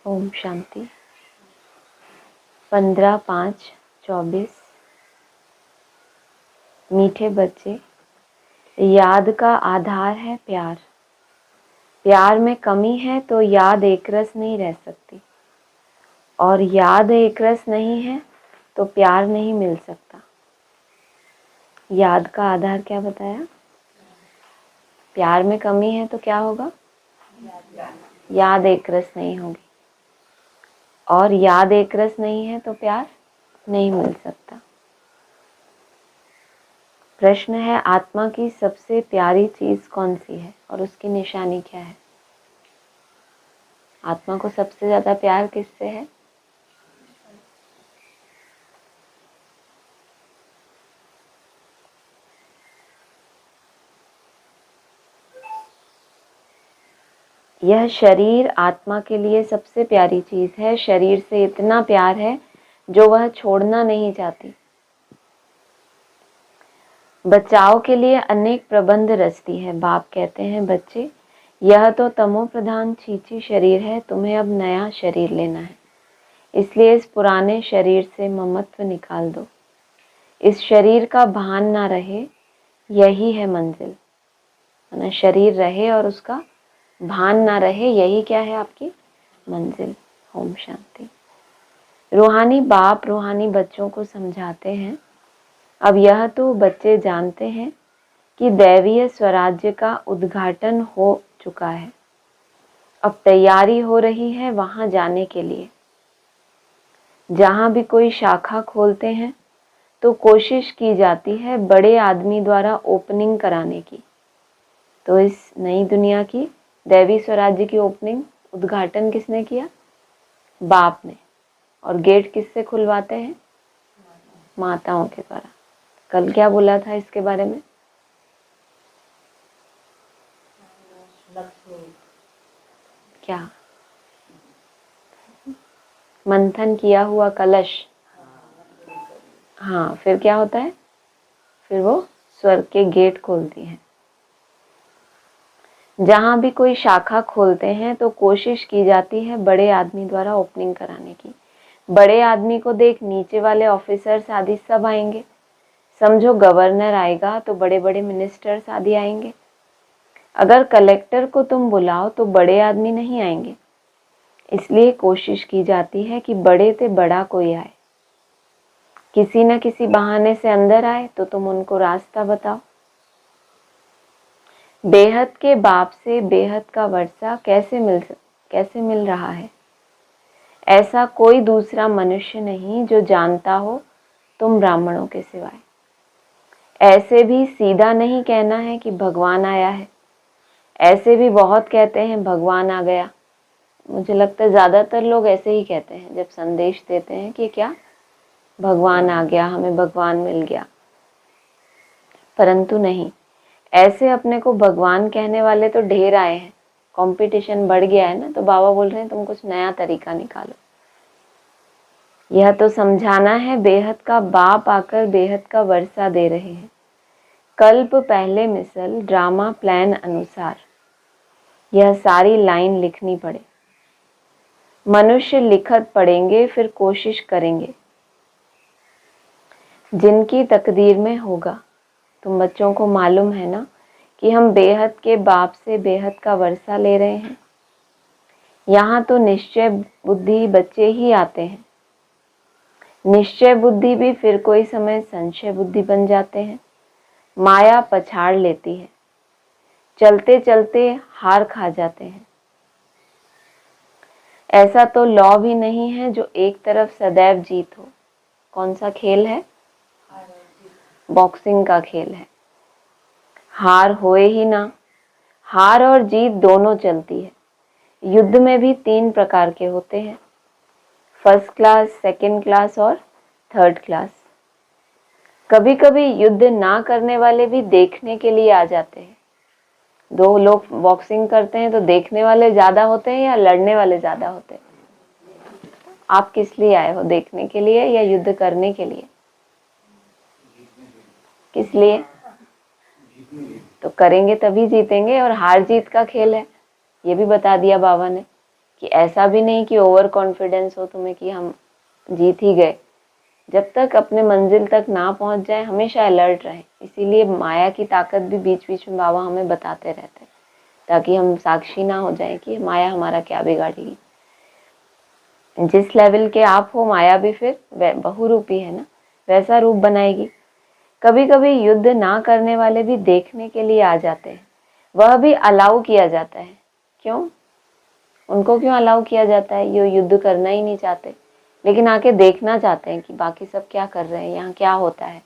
ओम शांति। 15/5/24। मीठे बच्चे, याद का आधार है प्यार। प्यार में कमी है तो याद एकरस नहीं रह सकती, और याद एकरस नहीं है तो प्यार नहीं मिल सकता। याद का आधार क्या बताया? प्यार में कमी है तो क्या होगा? याद एकरस नहीं होगी, और याद एकरस नहीं है तो प्यार नहीं मिल सकता। प्रश्न है, आत्मा की सबसे प्यारी चीज कौन सी है और उसकी निशानी क्या है? आत्मा को सबसे ज्यादा प्यार किससे है? यह शरीर आत्मा के लिए सबसे प्यारी चीज है। शरीर से इतना प्यार है जो वह छोड़ना नहीं चाहती। बचाव के लिए अनेक प्रबंध रचती है। बाप कहते हैं, बच्चे, यह तो तमो प्रधान छींची शरीर है, तुम्हें अब नया शरीर लेना है, इसलिए इस पुराने शरीर से ममत्व निकाल दो। इस शरीर का भान ना रहे, यही है मंजिल। ना शरीर रहे और उसका भान ना रहे, यही क्या है आपकी मंजिल। ओम शांति। रूहानी बाप रूहानी बच्चों को समझाते हैं, अब यह तो बच्चे जानते हैं कि दैवीय स्वराज्य का उद्घाटन हो चुका है। अब तैयारी हो रही है वहां जाने के लिए। जहां भी कोई शाखा खोलते हैं तो कोशिश की जाती है बड़े आदमी द्वारा ओपनिंग कराने की। तो इस नई दुनिया की दैवी स्वराज्य की ओपनिंग, उद्घाटन किसने किया? बाप ने। और गेट किससे खुलवाते हैं? माताओं के द्वारा। कल क्या बोला था इसके बारे में? क्या? मंथन किया हुआ कलश। हाँ, फिर क्या होता है? फिर वो स्वर्ग के गेट खोलती है। जहां भी कोई शाखा खोलते हैं तो कोशिश की जाती है बड़े आदमी द्वारा ओपनिंग कराने की। बड़े आदमी को देख नीचे वाले ऑफिसर्स आदि सब आएंगे। समझो गवर्नर आएगा तो बड़े बड़े मिनिस्टर्स आदि आएंगे। अगर कलेक्टर को तुम बुलाओ तो बड़े आदमी नहीं आएंगे। इसलिए कोशिश की जाती है कि बड़े से बड़ा कोई आए, किसी न किसी बहाने से अंदर आए तो तुम उनको रास्ता बताओ। बेहद के बाप से बेहद का वर्षा कैसे मिल रहा है? ऐसा कोई दूसरा मनुष्य नहीं जो जानता हो तुम ब्राह्मणों के सिवाय। ऐसे भी सीधा नहीं कहना है कि भगवान आया है। ऐसे भी बहुत कहते हैं भगवान आ गया। मुझे लगता है ज्यादातर लोग ऐसे ही कहते हैं जब संदेश देते हैं कि क्या भगवान आ गया, हमें भगवान मिल गया। परंतु नहीं, ऐसे अपने को भगवान कहने वाले तो ढेर आए हैं। कंपटीशन बढ़ गया है ना, तो बाबा बोल रहे हैं तुम कुछ नया तरीका निकालो। यह तो समझाना है बेहद का बाप आकर बेहद का वर्षा दे रहे हैं। कल्प पहले मिसल ड्रामा प्लान अनुसार यह सारी लाइन लिखनी पड़े। मनुष्य लिखत पढ़ेंगे, फिर कोशिश करेंगे। जिनकी तकदीर में होगा। तुम बच्चों को मालूम है ना कि हम बेहद के बाप से बेहद का वर्षा ले रहे हैं। यहाँ तो निश्चय बुद्धि बच्चे ही आते हैं। निश्चय बुद्धि भी फिर कोई समय संशय बुद्धि बन जाते हैं। माया पछाड़ लेती है। चलते चलते हार खा जाते हैं। ऐसा तो लॉ भी नहीं है जो एक तरफ सदैव जीत हो। कौन सा खेल है? बॉक्सिंग का खेल है। हार होए ही ना। हार और जीत दोनों चलती है। युद्ध में भी 3 प्रकार के होते हैं, फर्स्ट क्लास, सेकंड क्लास और थर्ड क्लास। कभी कभी युद्ध ना करने वाले भी देखने के लिए आ जाते हैं। 2 लोग बॉक्सिंग करते हैं तो देखने वाले ज्यादा होते हैं या लड़ने वाले ज्यादा होते हैं? आप किस लिए आए हो? देखने के लिए या युद्ध करने के लिए? किस लिए? तो करेंगे तभी जीतेंगे, और हार जीत का खेल है, ये भी बता दिया बाबा ने। कि ऐसा भी नहीं कि ओवर कॉन्फिडेंस हो तुम्हें कि हम जीत ही गए। जब तक अपने मंजिल तक ना पहुंच जाए हमेशा अलर्ट रहें। इसीलिए माया की ताकत भी बीच बीच में बाबा हमें बताते रहते हैं, ताकि हम साक्षी ना हो जाएं कि माया हमारा क्या बिगाड़ेगी। जिस लेवल के आप हो, माया भी फिर बहुरूपी है ना, वैसा रूप बनाएगी। कभी कभी युद्ध ना करने वाले भी देखने के लिए आ जाते हैं, वह भी अलाउ किया जाता है। क्यों? उनको क्यों अलाउ किया जाता है? ये युद्ध करना ही नहीं चाहते, लेकिन आके देखना चाहते हैं कि बाकी सब क्या कर रहे हैं, यहाँ क्या होता है।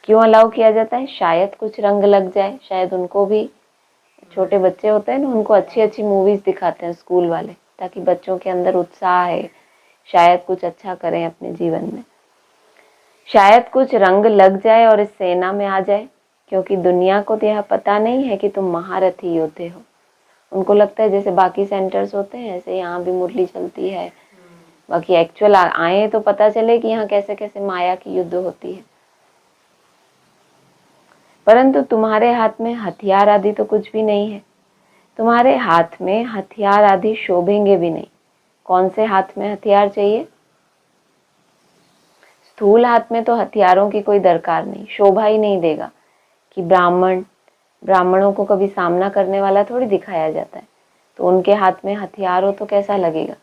क्यों अलाउ किया जाता है? शायद कुछ रंग लग जाए, शायद उनको भी, छोटे बच्चे होते हैं ना, उनको अच्छी अच्छी मूवीज दिखाते हैं स्कूल वाले, ताकि बच्चों के अंदर उत्साह है, शायद कुछ अच्छा करें अपने जीवन में, शायद कुछ रंग लग जाए और इस सेना में आ जाए। क्योंकि दुनिया को तो यह पता नहीं है कि तुम महारथी योद्धे हो। उनको लगता है जैसे बाकी सेंटर्स होते हैं ऐसे यहाँ भी मुरली चलती है, बाकी एक्चुअल आए तो पता चले कि यहाँ कैसे कैसे माया की युद्ध होती है। परंतु तुम्हारे हाथ में हथियार आदि तो कुछ भी नहीं है। तुम्हारे हाथ में हथियार आदि शोभेंगे भी नहीं। कौन से हाथ में हथियार चाहिए? स्थूल हाथ में तो हथियारों की कोई दरकार नहीं, शोभा ही नहीं देगा। कि ब्राह्मणों को कभी सामना करने वाला थोड़ी दिखाया जाता है, तो उनके हाथ में हथियार हो तो कैसा लगेगा?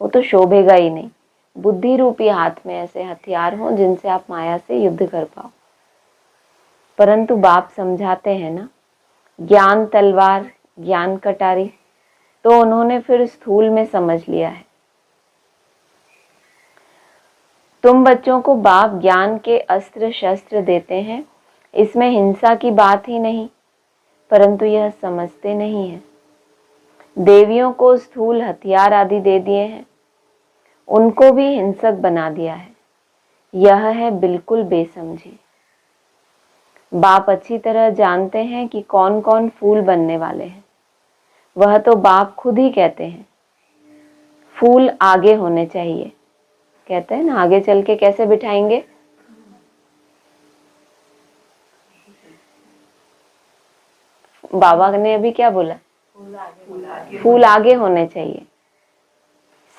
वो तो शोभेगा ही नहीं। बुद्धि रूपी हाथ में ऐसे हथियार हो जिनसे आप माया से युद्ध कर पाओ। परंतु बाप समझाते हैं ना, ज्ञान तलवार, ज्ञान कटारी, तो उन्होंने फिर स्थूल में समझ लिया है। तुम बच्चों को बाप ज्ञान के अस्त्र शस्त्र देते हैं, इसमें हिंसा की बात ही नहीं, परंतु यह समझते नहीं है। देवियों को स्थूल हथियार आदि दे दिए हैं, उनको भी हिंसक बना दिया है। यह है बिल्कुल बेसमझी। बाप अच्छी तरह जानते हैं कि कौन कौन फूल बनने वाले हैं। वह तो बाप खुद ही कहते हैं, फूल आगे होने चाहिए। कहते हैं ना, आगे चल के कैसे बिठाएंगे? बाबा ने अभी क्या बोला? फूल आगे होने चाहिए।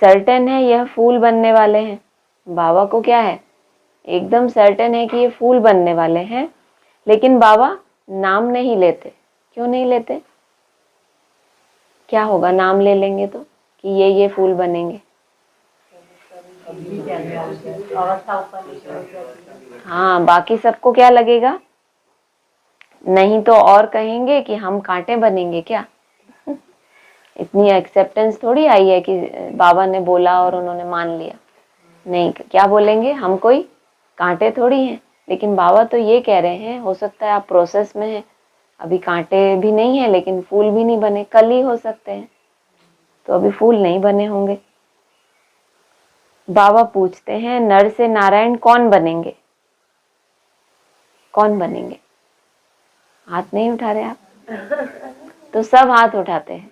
सर्टेन है यह फूल बनने वाले हैं। बाबा को क्या है? एकदम सर्टेन है कि ये फूल बनने वाले हैं, लेकिन बाबा नाम नहीं लेते। क्यों नहीं लेते? क्या होगा नाम ले लेंगे तो, कि ये फूल बनेंगे? हाँ, बाकी सबको क्या लगेगा? नहीं तो और कहेंगे कि हम कांटे बनेंगे क्या? इतनी एक्सेप्टेंस थोड़ी आई है कि बाबा ने बोला और उन्होंने मान लिया। नहीं, क्या बोलेंगे? हम कोई कांटे थोड़ी हैं। लेकिन बाबा तो ये कह रहे हैं, हो सकता है आप प्रोसेस में हैं, अभी कांटे भी नहीं है लेकिन फूल भी नहीं बने, कल ही हो सकते हैं, तो अभी फूल नहीं बने होंगे। बाबा पूछते हैं, नर से नारायण कौन बनेंगे? कौन बनेंगे? हाथ नहीं उठा रहे आप? तो सब हाथ उठाते हैं।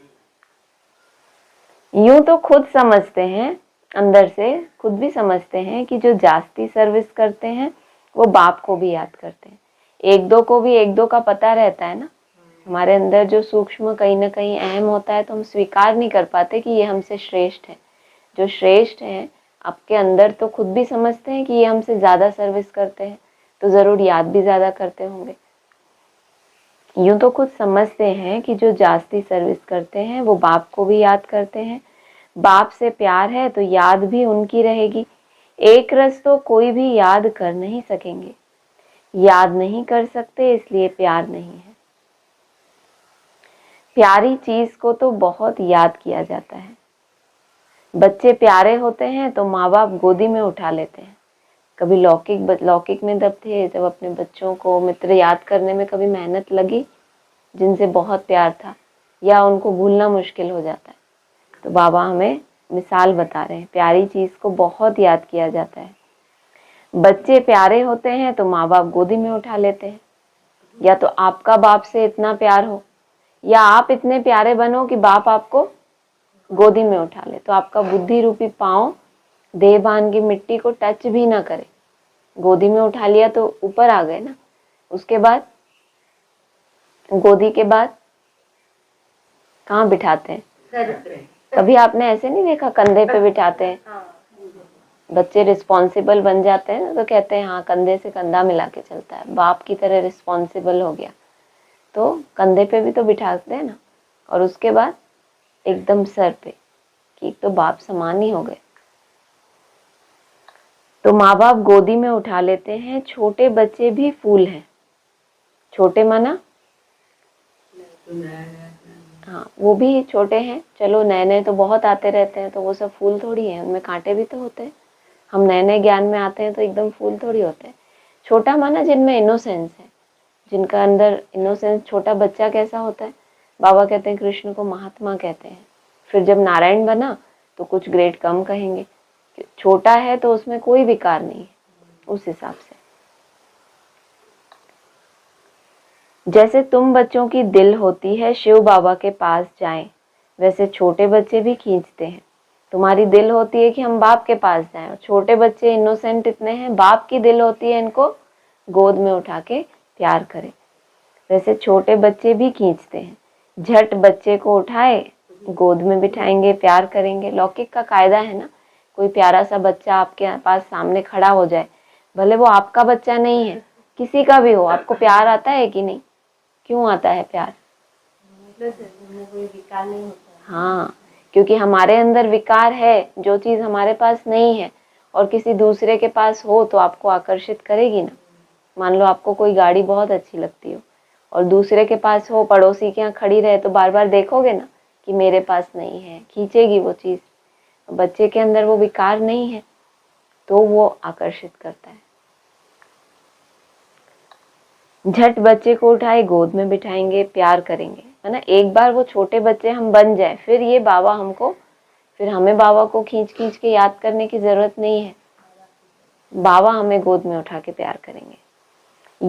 यूं तो खुद समझते हैं, अंदर से खुद भी समझते हैं कि जो जास्ती सर्विस करते हैं वो बाप को भी याद करते हैं। एक दो को भी एक दो का पता रहता है ना। हमारे अंदर जो सूक्ष्म कहीं ना कहीं अहम होता है, तो हम स्वीकार नहीं कर पाते कि ये हमसे श्रेष्ठ है। जो श्रेष्ठ है आपके अंदर तो खुद भी समझते हैं कि ये हमसे ज्यादा सर्विस करते हैं, तो जरूर याद भी ज्यादा करते होंगे। यूं तो खुद समझते हैं कि जो जास्ती सर्विस करते हैं वो बाप को भी याद करते हैं। बाप से प्यार है तो याद भी उनकी रहेगी। एक रस तो कोई भी याद कर नहीं सकेंगे। याद नहीं कर सकते इसलिए प्यार नहीं है। प्यारी चीज को तो बहुत याद किया जाता है। बच्चे प्यारे होते हैं तो माँ बाप गोदी में उठा लेते हैं। कभी लौकिक में जब थे, जब अपने बच्चों को मित्र याद करने में कभी मेहनत लगी जिनसे बहुत प्यार था, या उनको भूलना मुश्किल हो जाता है, तो बाबा हमें मिसाल बता रहे हैं, प्यारी चीज को बहुत याद किया जाता है। बच्चे प्यारे होते हैं तो माँ बाप गोदी में उठा लेते हैं। या तो आपका बाप से इतना प्यार हो, या आप इतने प्यारे बनो कि बाप आपको गोदी में उठा ले, तो आपका बुद्धि रूपी पांव देहभान की मिट्टी को टच भी ना करे। गोदी में उठा लिया तो ऊपर आ गए ना। उसके बाद गोदी के बाद कहाँ बिठाते हैं? कभी आपने ऐसे नहीं देखा कंधे पे बिठाते हैं? बच्चे रिस्पॉन्सिबल बन जाते हैं ना, तो कहते हैं हाँ कंधे से कंधा मिला के चलता है, बाप की तरह रिस्पॉन्सिबल हो गया। तो कंधे पे भी तो बिठाते हैं ना, और उसके बाद एकदम सर पे, कि तो बाप समान ही हो गए। तो माँ बाप गोदी में उठा लेते हैं। छोटे बच्चे भी फूल हैं। छोटे माना हाँ, वो भी छोटे हैं। चलो नए नए तो बहुत आते रहते हैं, तो वो सब फूल थोड़ी है, उनमें कांटे भी तो होते हैं। हम नए नए ज्ञान में आते हैं तो एकदम फूल थोड़ी होते हैं। छोटा माना जिनमें इनोसेंस है, जिनका अंदर इनोसेंस। छोटा बच्चा कैसा होता है? बाबा कहते हैं कृष्ण को महात्मा कहते हैं। फिर जब नारायण बना तो कुछ ग्रेड कम कहेंगे। छोटा है तो उसमें कोई विकार नहीं है, उस हिसाब से। जैसे तुम बच्चों की दिल होती है शिव बाबा के पास जाएं, वैसे छोटे बच्चे भी खींचते हैं। तुम्हारी दिल होती है कि हम बाप के पास जाएं, और छोटे बच्चे इनोसेंट इतने हैं, बाप की दिल होती है इनको गोद में उठा के प्यार करें। वैसे छोटे बच्चे भी खींचते हैं। झट बच्चे को उठाए, गोद में बिठाएंगे, प्यार करेंगे। लौकिक का कायदा है ना, कोई प्यारा सा बच्चा आपके पास सामने खड़ा हो जाए, भले वो आपका बच्चा नहीं है, किसी का भी हो, आपको प्यार आता है कि नहीं? क्यों आता है प्यार? कोई विकार नहीं होता। हाँ, क्योंकि हमारे अंदर विकार है। जो चीज हमारे पास नहीं है और किसी दूसरे के पास हो तो आपको आकर्षित करेगी ना। मान लो आपको कोई गाड़ी बहुत अच्छी लगती हो और दूसरे के पास हो, पड़ोसी के यहाँ खड़ी रहे, तो बार बार देखोगे ना कि मेरे पास नहीं है, खींचेगी वो चीज। बच्चे के अंदर वो विकार नहीं है तो वो आकर्षित करता है। झट बच्चे को उठाए, गोद में बिठाएंगे, प्यार करेंगे, है ना। एक बार वो छोटे बच्चे हम बन जाए, फिर ये बाबा हमको, फिर हमें बाबा को खींच खींच के याद करने की जरूरत नहीं है। बाबा हमें गोद में उठा के प्यार करेंगे।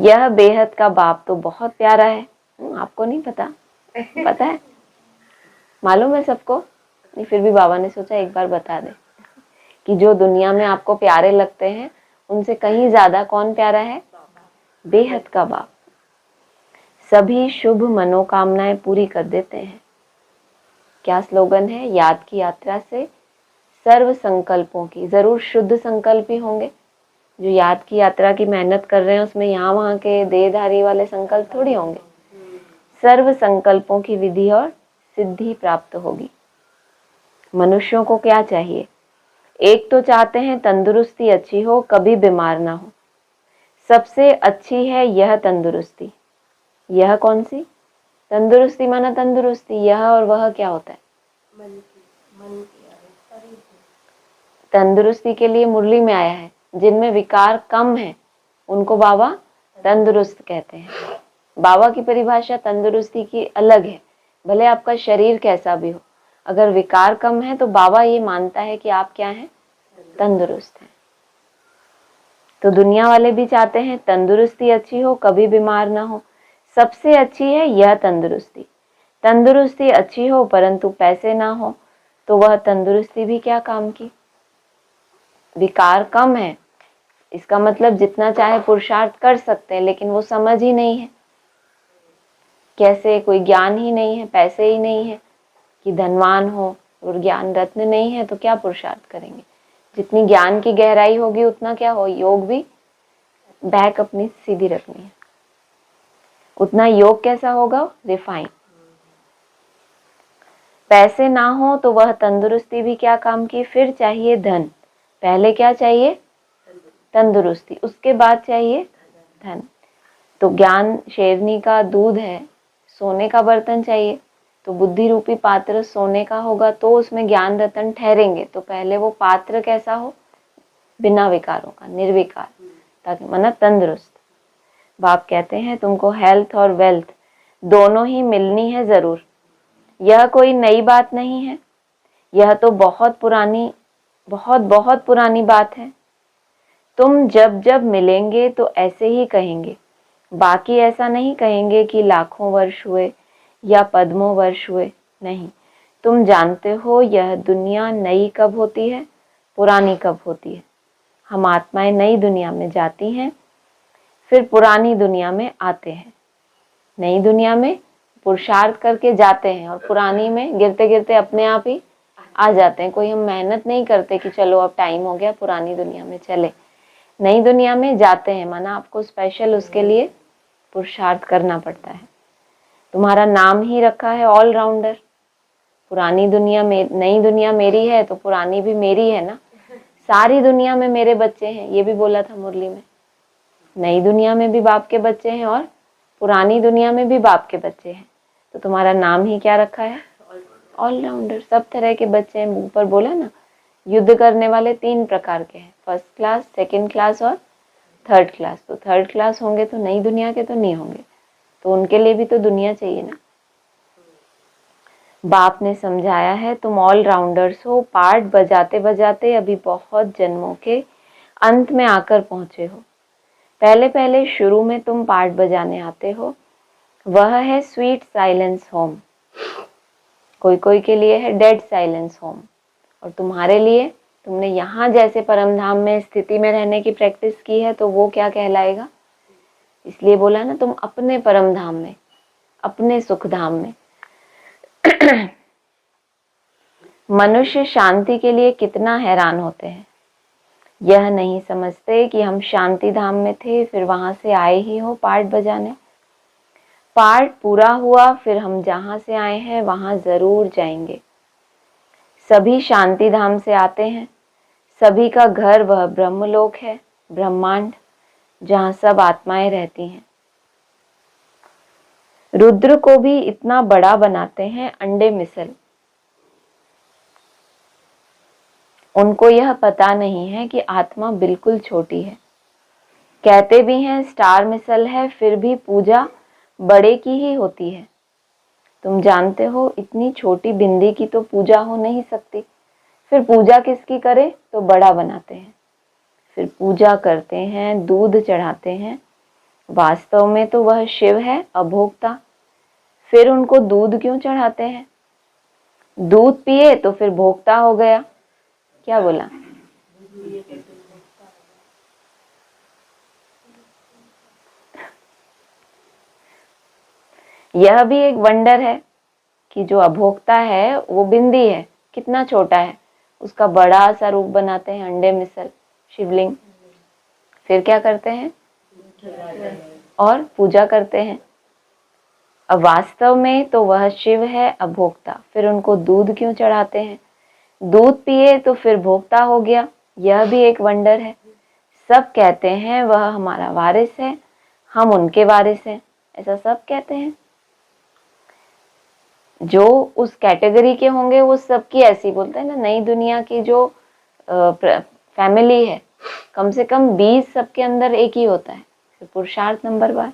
यह बेहद का बाप तो बहुत प्यारा है। आपको नहीं पता? पता है, मालूम है सबको नहीं, फिर भी बाबा ने सोचा एक बार बता दे कि जो दुनिया में आपको प्यारे लगते हैं उनसे कहीं ज्यादा कौन प्यारा है? बेहद का बाप। सभी शुभ मनोकामनाएं पूरी कर देते हैं। क्या स्लोगन है? याद की यात्रा से सर्व संकल्पों की। जरूर शुद्ध संकल्प ही होंगे। जो याद की यात्रा की मेहनत कर रहे हैं उसमें यहाँ वहाँ के देहधारी वाले संकल्प थोड़ी होंगे। सर्व संकल्पों की विधि और सिद्धि प्राप्त होगी। मनुष्यों को क्या चाहिए? एक तो चाहते हैं तंदुरुस्ती अच्छी हो, कभी बीमार ना हो। सबसे अच्छी है यह तंदुरुस्ती। यह कौन सी तंदुरुस्ती? माना तंदुरुस्ती, यह और वह क्या होता है? मन की तंदुरुस्ती के लिए मुरली में आया है, जिनमें विकार कम है उनको बाबा तंदुरुस्त कहते हैं। बाबा की परिभाषा तंदुरुस्ती की अलग है। भले आपका शरीर कैसा भी हो, अगर विकार कम है तो बाबा ये मानता है कि आप क्या हैं? तंदुरुस्त हैं। तो दुनिया वाले भी चाहते हैं तंदुरुस्ती अच्छी हो, कभी बीमार ना हो। सबसे अच्छी है यह तंदुरुस्ती। तंदुरुस्ती अच्छी हो परंतु पैसे ना हो तो वह तंदुरुस्ती भी क्या काम की? विकार कम है, इसका मतलब जितना चाहे पुरुषार्थ कर सकते हैं, लेकिन वो समझ ही नहीं है। कैसे? कोई ज्ञान ही नहीं है, पैसे ही नहीं है कि धनवान हो और ज्ञान रत्न नहीं है, तो क्या पुरुषार्थ करेंगे? जितनी ज्ञान की गहराई होगी उतना क्या हो, योग भी बैक अपनी सीधी रखनी है, उतना योग कैसा होगा? रिफाइन। पैसे ना हो तो वह तंदुरुस्ती भी क्या काम की? फिर चाहिए धन। पहले क्या चाहिए? तंदुरुस्ती, उसके बाद चाहिए धन। तो ज्ञान शेरनी का दूध है, सोने का बर्तन चाहिए, तो बुद्धि रूपी पात्र सोने का होगा तो उसमें ज्ञान रतन ठहरेंगे। तो पहले वो पात्र कैसा हो? बिना विकारों का, निर्विकार, ताकि मन तंदुरुस्त। बाप कहते हैं तुमको हेल्थ और वेल्थ दोनों ही मिलनी है जरूर। यह कोई नई बात नहीं है, यह तो बहुत पुरानी, बहुत बहुत पुरानी बात है। तुम जब जब मिलेंगे तो ऐसे ही कहेंगे, बाकी ऐसा नहीं कहेंगे कि लाखों वर्ष हुए या पद्मों वर्ष हुए। नहीं, तुम जानते हो यह दुनिया नई कब होती है, पुरानी कब होती है। हम आत्माएं नई दुनिया में जाती हैं, फिर पुरानी दुनिया में आते हैं। नई दुनिया में पुरुषार्थ करके जाते हैं और पुरानी में गिरते गिरते अपने आप ही आ जाते हैं। कोई हम मेहनत नहीं करते कि चलो अब टाइम हो गया पुरानी दुनिया में चले, नई दुनिया में जाते हैं, माना आपको स्पेशल उसके लिए पुरुषार्थ करना पड़ता है। तुम्हारा नाम ही रखा है ऑलराउंडर। पुरानी दुनिया में, नई दुनिया मेरी है तो पुरानी भी मेरी है ना। सारी दुनिया में मेरे बच्चे हैं, ये भी बोला था मुरली में। नई दुनिया में भी बाप के बच्चे हैं और पुरानी दुनिया में भी बाप के बच्चे हैं। तो तुम्हारा नाम ही क्या रखा है? ऑलराउंडर। सब तरह के बच्चे हैं। ऊपर बोला ना, युद्ध करने वाले 3 प्रकार के हैं, फर्स्ट क्लास, सेकंड क्लास और थर्ड क्लास। तो थर्ड क्लास होंगे तो नई दुनिया के तो नहीं होंगे, तो उनके लिए भी तो दुनिया चाहिए ना। बाप ने समझाया है तुम ऑलराउंडर्स हो, पार्ट बजाते बजाते अभी बहुत जन्मों के अंत में आकर पहुंचे हो। पहले पहले शुरू में तुम पार्ट बजाने आते हो, वह है स्वीट साइलेंस होम। कोई कोई के लिए है डेड साइलेंस होम, और तुम्हारे लिए, तुमने यहाँ जैसे परम धाम में स्थिति में रहने की प्रैक्टिस की है तो वो क्या कहलाएगा? इसलिए बोला ना, तुम अपने परम धाम में, अपने सुख धाम में। मनुष्य शांति के लिए कितना हैरान होते हैं, यह नहीं समझते कि हम शांति धाम में थे, फिर वहां से आए ही हो पार्ट बजाने। पार्ट पूरा हुआ, फिर हम जहां से आए हैं वहां जरूर जाएंगे। सभी शांति धाम से आते हैं, सभी का घर वह ब्रह्मलोक है, ब्रह्मांड, जहां सब आत्माएं रहती हैं। रुद्र को भी इतना बड़ा बनाते हैं अंडे मिसल। उनको यह पता नहीं है कि आत्मा बिल्कुल छोटी है। कहते भी हैं स्टार मिसल है, फिर भी पूजा बड़े की ही होती है। तुम जानते हो इतनी छोटी बिंदी की तो पूजा हो नहीं सकती, फिर पूजा किसकी करे? तो बड़ा बनाते हैं, फिर पूजा करते हैं, दूध चढ़ाते हैं। वास्तव में तो वह शिव है, अभोक्ता। फिर उनको दूध क्यों चढ़ाते हैं? दूध पिए तो फिर भोक्ता हो गया। क्या बोला? यह भी एक वंडर है कि जो अभोक्ता है वो बिंदी है, कितना छोटा है, उसका बड़ा सा रूप बनाते हैं अंडे मिसल, शिवलिंग। फिर क्या करते हैं? और पूजा करते हैं। अब वास्तव में तो वह शिव है, अभोक्ता। फिर उनको दूध क्यों चढ़ाते हैं? दूध पिए तो फिर भोक्ता हो गया। यह भी एक वंडर है। सब कहते हैं वह हमारा वारिस है, हम उनके वारिस हैं, ऐसा सब कहते हैं। जो उस कैटेगरी के होंगे वो सबकी ऐसी बोलते हैं ना। नई दुनिया की जो फैमिली है, कम से कम 20 सबके अंदर एक ही होता है, पुरुषार्थ नंबर 1।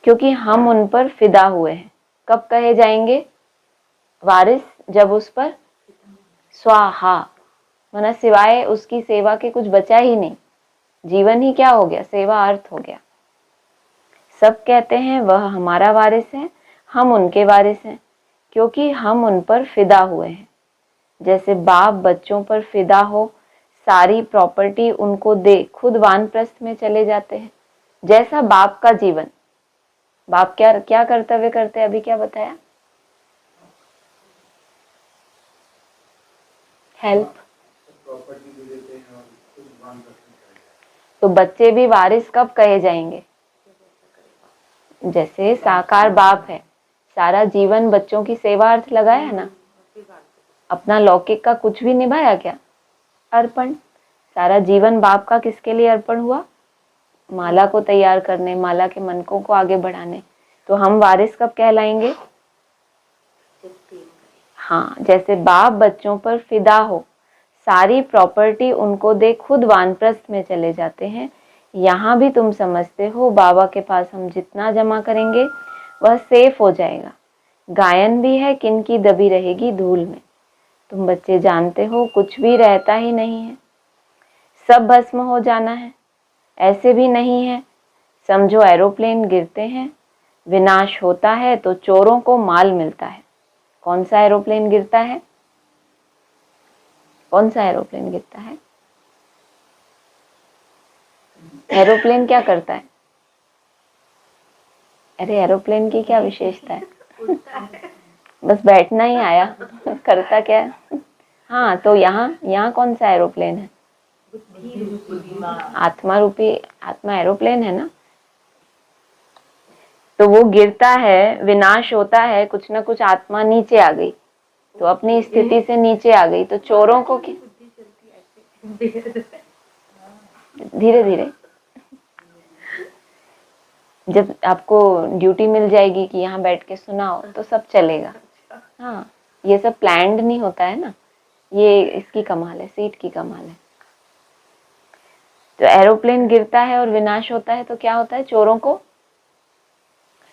क्योंकि हम उन पर फिदा हुए हैं। कब कहे जाएंगे वारिस? जब उस पर स्वाहा, माना सिवाय उसकी सेवा के कुछ बचा ही नहीं। जीवन ही क्या हो गया? सेवा अर्थ हो गया। सब कहते हैं वह हमारा वारिस है, हम उनके वारिस हैं, क्योंकि हम उन पर फिदा हुए हैं। जैसे बाप बच्चों पर फिदा हो, सारी प्रॉपर्टी उनको दे, खुद वानप्रस्थ में चले जाते हैं। जैसा बाप का जीवन, बाप क्या क्या कर्तव्य करते हैं, अभी क्या बताया? हेल्प। तो बच्चे भी वारिस कब कहे जाएंगे? जैसे साकार बाप है, सारा जीवन बच्चों की सेवा अर्थ लगाया ना, अपना लौकिक का कुछ भी निभाया क्या? अर्पण। सारा जीवन बाप का किसके लिए अर्पण हुआ? माला को तैयार करने, माला के मनकों को आगे बढ़ाने। तो हम वारिस कब कहलाएंगे? हाँ, जैसे बाप बच्चों पर फिदा हो, सारी प्रॉपर्टी उनको दे, खुद वानप्रस्थ में चले जाते हैं। यहाँ भी तुम समझते हो बाबा के पास हम जितना जमा करेंगे वह सेफ हो जाएगा। गायन भी है, किन की दबी रहेगी धूल में। तुम बच्चे जानते हो कुछ भी रहता ही नहीं है, सब भस्म हो जाना है। ऐसे भी नहीं है, समझो एरोप्लेन गिरते हैं, विनाश होता है तो चोरों को माल मिलता है। कौन सा एरोप्लेन गिरता है? कौन सा एरोप्लेन गिरता है? एरोप्लेन क्या करता है? अरे एरोप्लेन की क्या विशेषता है? बस बैठना ही आया, करता क्या है? हाँ, तो यहाँ कौन सा एरोप्लेन है? आत्मा रूपी, आत्मा एरोप्लेन है ना। तो वो गिरता है, विनाश होता है, कुछ ना कुछ आत्मा नीचे आ गई, तो अपनी स्थिति से नीचे आ गई। तो चोरों को धीरे धीरे, जब आपको ड्यूटी मिल जाएगी कि यहाँ बैठ के सुनाओ तो सब चलेगा। हाँ, ये सब प्लान्ड नहीं होता है ना, ये इसकी कमाल है, सीट की कमाल है। तो एरोप्लेन गिरता है और विनाश होता है तो क्या होता है? चोरों को,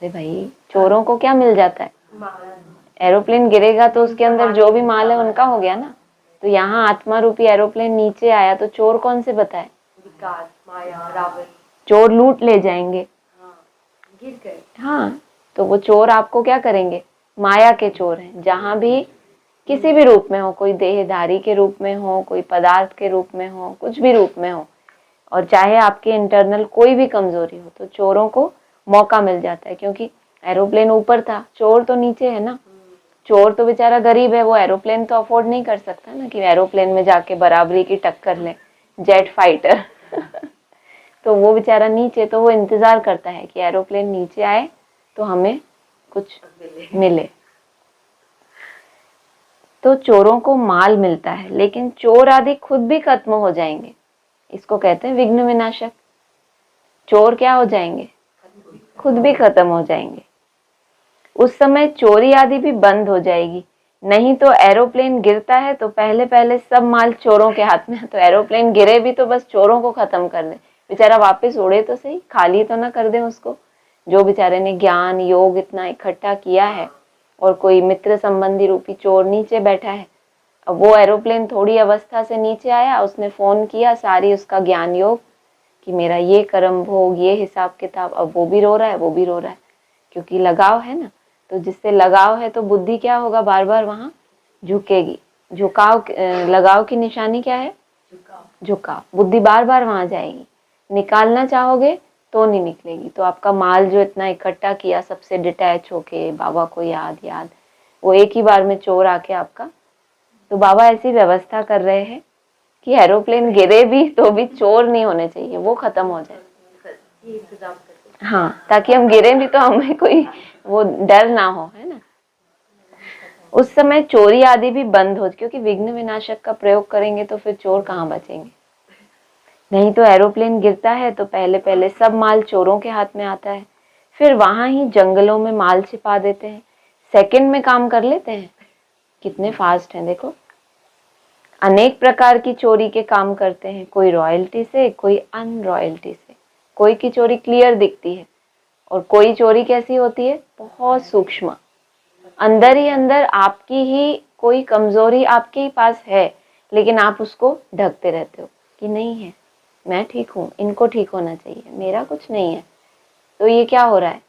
अरे भाई चोरों को क्या मिल जाता है? एरोप्लेन गिरेगा तो उसके अंदर जो भी माल है उनका हो गया ना। तो यहाँ आत्मा रूपी एरोप्लेन नीचे आया तो चोर कौन से बताए? माया, रावण। चोर लूट ले जाएंगे। गिर गए। हाँ, तो वो चोर आपको क्या करेंगे? माया के चोर हैं। जहां भी किसी भी रूप में हो, कोई देहधारी के रूप में हो, कोई पदार्थ के रूप में हो, कुछ भी रूप में हो, और चाहे आपके इंटरनल कोई भी कमजोरी हो, तो चोरों को मौका मिल जाता है। क्योंकि एरोप्लेन ऊपर था, चोर तो नीचे है ना। चोर तो बेचारा गरीब है, वो एरोप्लेन तो अफोर्ड नहीं कर सकता ना कि एरोप्लेन में जाके बराबरी की टक्कर ले, जेट फाइटर। तो वो बेचारा नीचे, तो वो इंतजार करता है कि एरोप्लेन नीचे आए तो हमें कुछ मिले। तो चोरों को माल मिलता है, लेकिन चोर आदि खुद भी खत्म हो जाएंगे। इसको कहते हैं विघ्न विनाशक। चोर क्या हो जाएंगे? खुद भी खत्म हो जाएंगे। उस समय चोरी आदि भी बंद हो जाएगी। नहीं तो एरोप्लेन गिरता है तो पहले पहले सब माल चोरों के हाथ में है, तो एरोप्लेन गिरे भी तो बस चोरों को खत्म कर दे, बेचारा वापस उड़े तो सही, खाली तो ना कर दे उसको। जो बेचारे ने ज्ञान योग इतना इकट्ठा किया है, और कोई मित्र संबंधी रूपी चोर नीचे बैठा है। अब वो एरोप्लेन थोड़ी अवस्था से नीचे आया, उसने फोन किया, सारी उसका ज्ञान योग कि मेरा ये कर्म भोग, ये हिसाब किताब, अब वो भी रो रहा है, वो भी रो रहा है, क्योंकि लगाव है ना। तो जिससे लगाव है तो बुद्धि क्या होगा? बार बार वहां झुकेगी। झुकाव, लगाव की निशानी क्या है? झुकाव। बुद्धि बार बार वहां जाएगी, निकालना चाहोगे तो नहीं निकलेगी। तो आपका माल जो इतना इकट्ठा किया, सबसे डिटैच होके बाबा को याद याद, वो एक ही बार में चोर आके आपका, तो बाबा ऐसी व्यवस्था कर रहे हैं कि एरोप्लेन गिरे भी तो भी चोर नहीं होने चाहिए, वो खत्म हो जाए। हाँ, ताकि हम गिरे भी तो हमें कोई वो डर ना हो, है ना। उस समय चोरी आदि भी बंद हो, क्योंकि विघ्न विनाशक का प्रयोग करेंगे तो फिर चोर कहाँ बचेंगे। नहीं तो एरोप्लेन गिरता है तो पहले पहले सब माल चोरों के हाथ में आता है, फिर वहां ही जंगलों में माल छिपा देते हैं, सेकंड में काम कर लेते हैं। कितने फास्ट हैं देखो। अनेक प्रकार की चोरी के काम करते हैं, कोई रॉयल्टी से, कोई अनरॉयल्टी से। कोई की चोरी क्लियर दिखती है और कोई चोरी कैसी होती है? बहुत सूक्ष्म, अंदर ही अंदर आपकी ही कोई कमजोरी आपके ही पास है, लेकिन आप उसको ढकते रहते हो कि नहीं है, मैं ठीक हूँ, इनको ठीक होना चाहिए, मेरा कुछ नहीं है। तो ये क्या हो रहा है?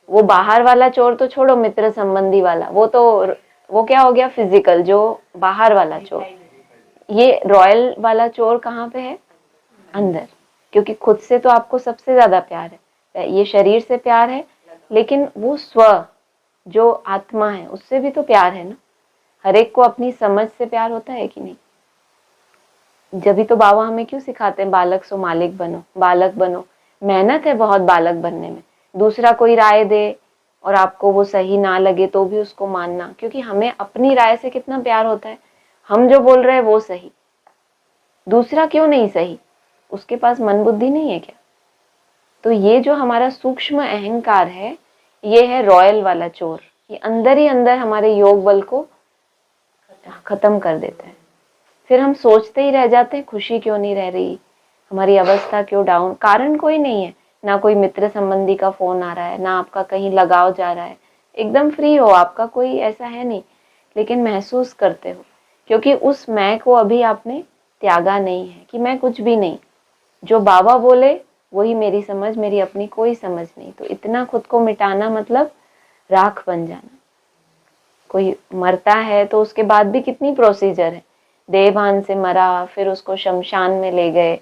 वो बाहर वाला चोर तो छोड़ो, मित्र संबंधी वाला, वो क्या हो गया? फिजिकल, जो बाहर वाला चोर। ये रॉयल वाला चोर कहाँ पे है? अंदर। क्योंकि खुद से तो आपको सबसे ज्यादा प्यार है, ये शरीर से प्यार है, लेकिन वो स्व जो आत्मा है उससे भी तो प्यार है ना। हर एक को अपनी समझ से प्यार होता है कि नहीं? जब भी तो बाबा हमें क्यों सिखाते हैं, बालक सो मालिक बनो, बालक बनो। मेहनत है बहुत बालक बनने में। दूसरा कोई राय दे और आपको वो सही ना लगे तो भी उसको मानना, क्योंकि हमें अपनी राय से कितना प्यार होता है। हम जो बोल रहे हैं वो सही, दूसरा क्यों नहीं सही? उसके पास मन बुद्धि नहीं है क्या? तो ये जो हमारा सूक्ष्म अहंकार है, ये है रॉयल वाला चोर। ये अंदर ही अंदर हमारे योग बल को खत्म कर देता है। फिर हम सोचते ही रह जाते हैं, खुशी क्यों नहीं रह रही, हमारी अवस्था क्यों डाउन। कारण कोई नहीं है, ना कोई मित्र संबंधी का फोन आ रहा है, ना आपका कहीं लगाव जा रहा है, एकदम फ्री हो, आपका कोई ऐसा है नहीं, लेकिन महसूस करते हो, क्योंकि उस मैं को अभी आपने त्यागा नहीं है कि मैं कुछ भी नहीं, जो बाबा बोले वही मेरी समझ, मेरी अपनी कोई समझ नहीं। तो इतना खुद को मिटाना मतलब राख बन जाना। कोई मरता है तो उसके बाद भी कितनी प्रोसीजर है। देहभान से मरा, फिर उसको शमशान में ले गए,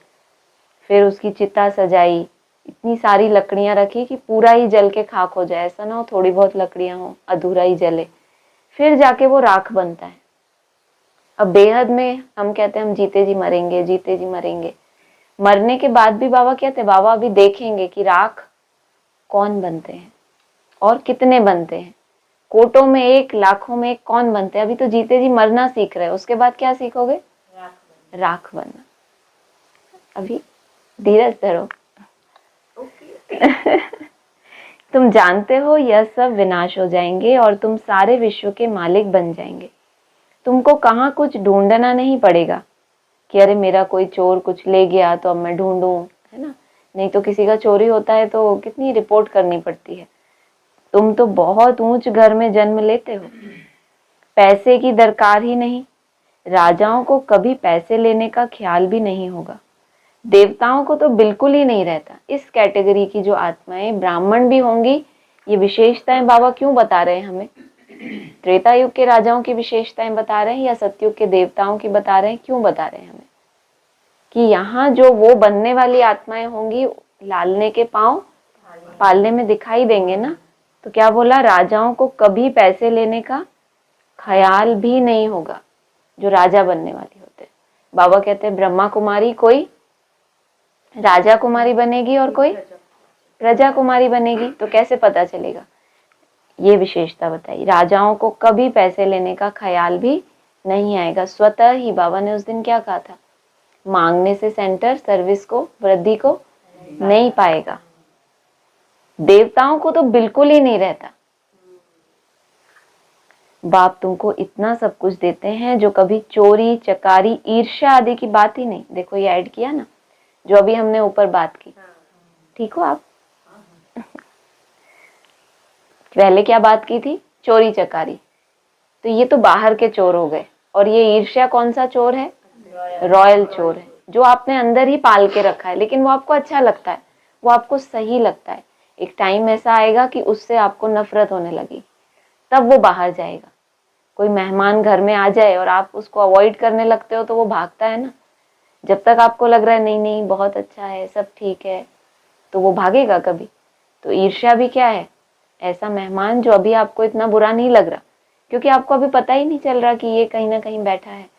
फिर उसकी चिता सजाई, इतनी सारी लकड़ियां रखी कि पूरा ही जल के खाक हो जाए, ऐसा ना हो थोड़ी बहुत लकड़ियां हो, अधूरा ही जले, फिर जाके वो राख बनता है। अब बेहद में हम कहते हैं हम जीते जी मरेंगे, जीते जी मरेंगे। मरने के बाद भी बाबा कहते हैं, बाबा अभी देखेंगे कि राख कौन बनते हैं और कितने बनते हैं, कोटों में एक, लाखों में एक कौन बनते हैं। अभी तो जीते जी मरना सीख रहे हो, उसके बाद क्या सीखोगे? राख बनना। अभी धीरज धरो। तुम जानते हो यह सब विनाश हो जाएंगे और तुम सारे विश्व के मालिक बन जाएंगे। तुमको कहाँ कुछ ढूंढना नहीं पड़ेगा कि अरे मेरा कोई चोर कुछ ले गया तो अब मैं ढूंढूं, है ना। नहीं तो किसी का चोरी होता है तो कितनी रिपोर्ट करनी पड़ती है। तुम तो बहुत ऊंच घर में जन्म लेते हो, पैसे की दरकार ही नहीं। राजाओं को कभी पैसे लेने का ख्याल भी नहीं होगा। देवताओं को तो बिल्कुल ही नहीं रहता। इस कैटेगरी की जो आत्माएं ब्राह्मण भी होंगी, ये विशेषताएं बाबा क्यों बता रहे हैं हमें? त्रेता युग के राजाओं की विशेषताएं बता रहे हैं या सतयुग के देवताओं की बता रहे हैं? क्यों बता रहे हैं हमें? कि यहाँ जो वो बनने वाली आत्माएं होंगी, लालने के पांव पालने में दिखाई देंगे ना। तो क्या बोला? राजाओं को कभी पैसे लेने का ख्याल भी नहीं होगा, जो राजा बनने वाली होते हैं। बाबा कहते हैं ब्रह्मा कुमारी कोई राजा कुमारी बनेगी और कोई प्रजा कुमारी बनेगी, तो कैसे पता चलेगा? ये विशेषता बताई। राजाओं को कभी पैसे लेने का ख्याल भी नहीं आएगा। स्वतः ही बाबा ने उस दिन क्या कहा था? मांगने से सेंटर सर्विस को, वृद्धि को नहीं पाएगा। देवताओं को तो बिल्कुल ही नहीं रहता। बाप तुमको इतना सब कुछ देते हैं जो कभी चोरी, चकारी, ईर्ष्या आदि की बात ही नहीं। देखो ये ऐड किया ना, जो अभी हमने ऊपर बात की। ठीक हो आप? पहले क्या बात की थी? चोरी चकारी। तो ये तो बाहर के चोर हो गए। और ये ईर्ष्या कौन सा चोर है? रॉयल चोर है, जो आपने अंदर ही पाल के रखा है, लेकिन वो आपको अच्छा लगता है, वो आपको सही लगता है। एक टाइम ऐसा आएगा कि उससे आपको नफरत होने लगेगी, तब वो बाहर जाएगा। कोई मेहमान घर में आ जाए और आप उसको अवॉइड करने लगते हो तो वो भागता है ना। जब तक आपको लग रहा है नहीं नहीं बहुत अच्छा है, सब ठीक है, तो वो भागेगा कभी। तो ईर्ष्या भी क्या है? ऐसा मेहमान जो अभी आपको इतना बुरा नहीं लग रहा, क्योंकि आपको अभी पता ही नहीं चल रहा कि ये कहीं ना कहीं बैठा है।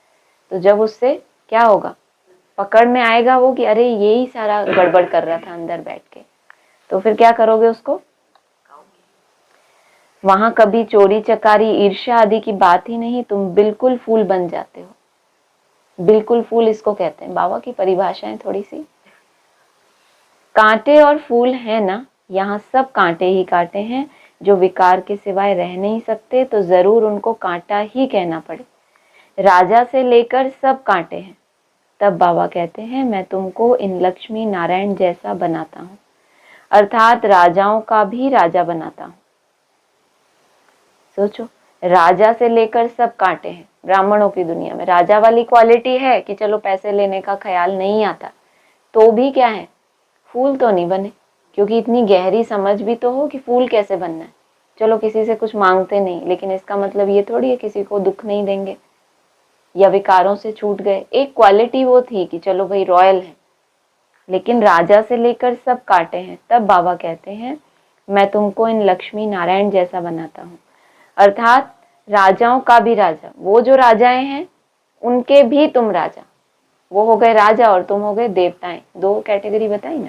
तो जब उससे क्या होगा? पकड़ में आएगा वो कि अरे ये ही सारा गड़बड़ कर रहा था अंदर बैठ के, तो फिर क्या करोगे उसको? वहां कभी चोरी चकारी, ईर्ष्या आदि की बात ही नहीं। तुम बिल्कुल फूल बन जाते हो। बिल्कुल फूल इसको कहते हैं। बाबा की परिभाषाएं थोड़ी सी। कांटे और फूल है ना, यहाँ सब कांटे ही कांटे हैं। जो विकार के सिवाय रह नहीं सकते तो जरूर उनको कांटा ही कहना पड़े। राजा से लेकर सब कांटे हैं। तब बाबा कहते हैं मैं तुमको इन लक्ष्मी नारायण जैसा बनाता हूँ, अर्थात राजाओं का भी राजा बनाता हूँ। सोचो, राजा से लेकर सब कांटे हैं। ब्राह्मणों की दुनिया में राजा वाली क्वालिटी है कि चलो पैसे लेने का ख्याल नहीं आता, तो भी क्या है? फूल तो नहीं बने, क्योंकि इतनी गहरी समझ भी तो हो कि फूल कैसे बनना है। चलो किसी से कुछ मांगते नहीं, लेकिन इसका मतलब ये थोड़ी है किसी को दुख नहीं देंगे या विकारों से छूट गए। एक क्वालिटी वो थी कि चलो भाई रॉयल है, लेकिन राजा से लेकर सब कांटे हैं। तब बाबा कहते हैं मैं तुमको इन लक्ष्मी नारायण जैसा बनाता हूँ, अर्थात राजाओं का भी राजा। वो जो राजाएं हैं उनके भी तुम राजा। वो हो गए राजा और तुम हो गए देवताएं। दो कैटेगरी बताई ना।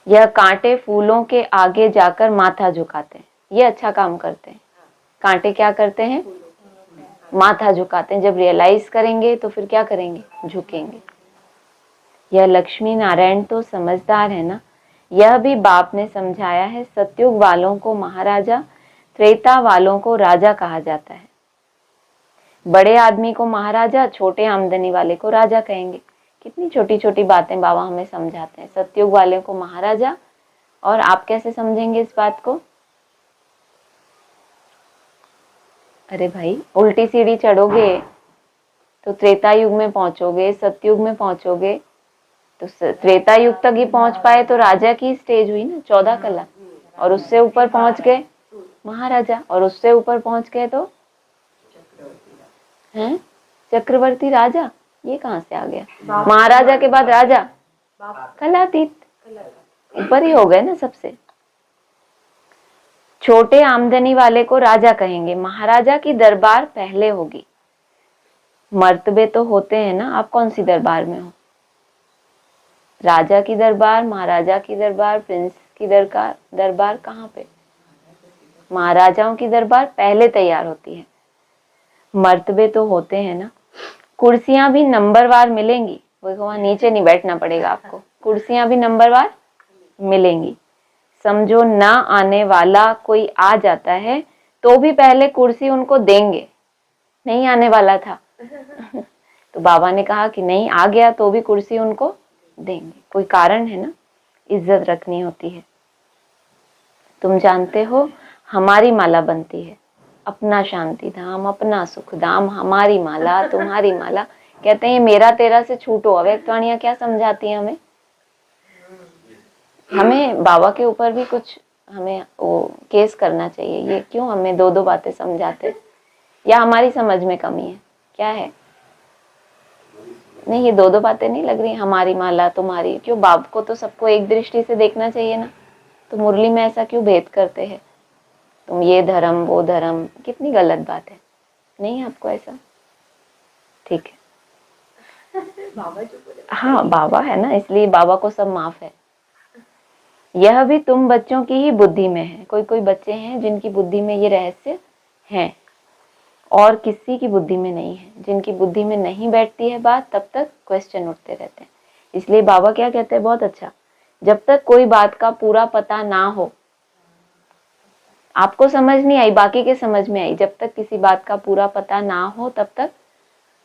यह कांटे फूलों के आगे जाकर माथा झुकाते हैं। ये अच्छा काम करते हैं। कांटे क्या करते हैं? माथा झुकाते हैं। जब रियलाइज करेंगे तो फिर क्या करेंगे? झुकेंगे। यह लक्ष्मी नारायण तो समझदार है ना। यह भी बाप ने समझाया है। सतयुग वालों को महाराजा, त्रेता वालों को राजा कहा जाता है। बड़े आदमी को महाराजा, छोटे आमदनी वाले को राजा कहेंगे। कितनी छोटी छोटी बातें बाबा हमें समझाते हैं। सतयुग वाले को महाराजा, और आप कैसे समझेंगे इस बात को? अरे भाई उल्टी सीढ़ी चढ़ोगे तो त्रेता युग में पहुंचोगे, सतयुग में पहुंचोगे। तो त्रेता युग तक ही पहुंच पाए तो राजा की स्टेज हुई ना, 14 कला। और उससे ऊपर पहुंच गए महाराजा, और उससे ऊपर पहुंच गए तो हैं चक्रवर्ती राजा। ये कहाँ से आ गया? महाराजा के बाद राजा, कलातीत। ऊपर ही हो गए ना सबसे। छोटे आमदनी वाले को राजा कहेंगे, महाराजा की दरबार पहले होगी। मर्तबे तो होते हैं ना, आप कौन सी दरबार में हो? राजा की दरबार, महाराजा की दरबार, प्रिंस की दरबार कहाँ पे? महाराजाओं की दरबार पहले तैयार होती है। मर्तबे तो होते हैं ना। कुर्सियां भी नंबरवार मिलेंगी, वहां नीचे नहीं बैठना पड़ेगा आपको, कुर्सियां भी नंबरवार मिलेंगी। समझो ना आने वाला कोई आ जाता है तो भी पहले कुर्सी उनको देंगे, नहीं आने वाला था तो बाबा ने कहा कि नहीं आ गया तो भी कुर्सी उनको देंगे, कोई कारण है ना, इज्जत रखनी होती है। तुम जानते हो हमारी माला बनती है, अपना शांति धाम, अपना सुख धाम, हमारी माला तुम्हारी माला। कहते हैं मेरा तेरा से छूटो। अव्यक्त वाणियां क्या समझाती है हमें? हमें बाबा के ऊपर भी कुछ हमें वो केस करना चाहिए, ये क्यों हमें दो दो बातें समझाते, या हमारी समझ में कमी है, क्या है? नहीं, ये दो दो बातें नहीं लग रही, हमारी माला तुम्हारी, क्यों? बाप को तो सबको एक दृष्टि से देखना चाहिए ना, तो मुरली में ऐसा क्यों भेद करते हैं? तुम ये धर्म वो धर्म, कितनी गलत बात है। नहीं आपको ऐसा? ठीक है बाबा जो बोले, हाँ बाबा है ना, इसलिए बाबा को सब माफ है। यह भी तुम बच्चों की ही बुद्धि में है। कोई कोई बच्चे हैं जिनकी बुद्धि में ये रहस्य है और किसी की बुद्धि में नहीं है। जिनकी बुद्धि में नहीं बैठती है बात, तब तक क्वेश्चन उठते रहते हैं। इसलिए बाबा क्या कहते हैं, बहुत अच्छा, जब तक कोई बात का पूरा पता ना हो, आपको समझ नहीं आई, बाकी के समझ में आई, जब तक किसी बात का पूरा पता ना हो तब तक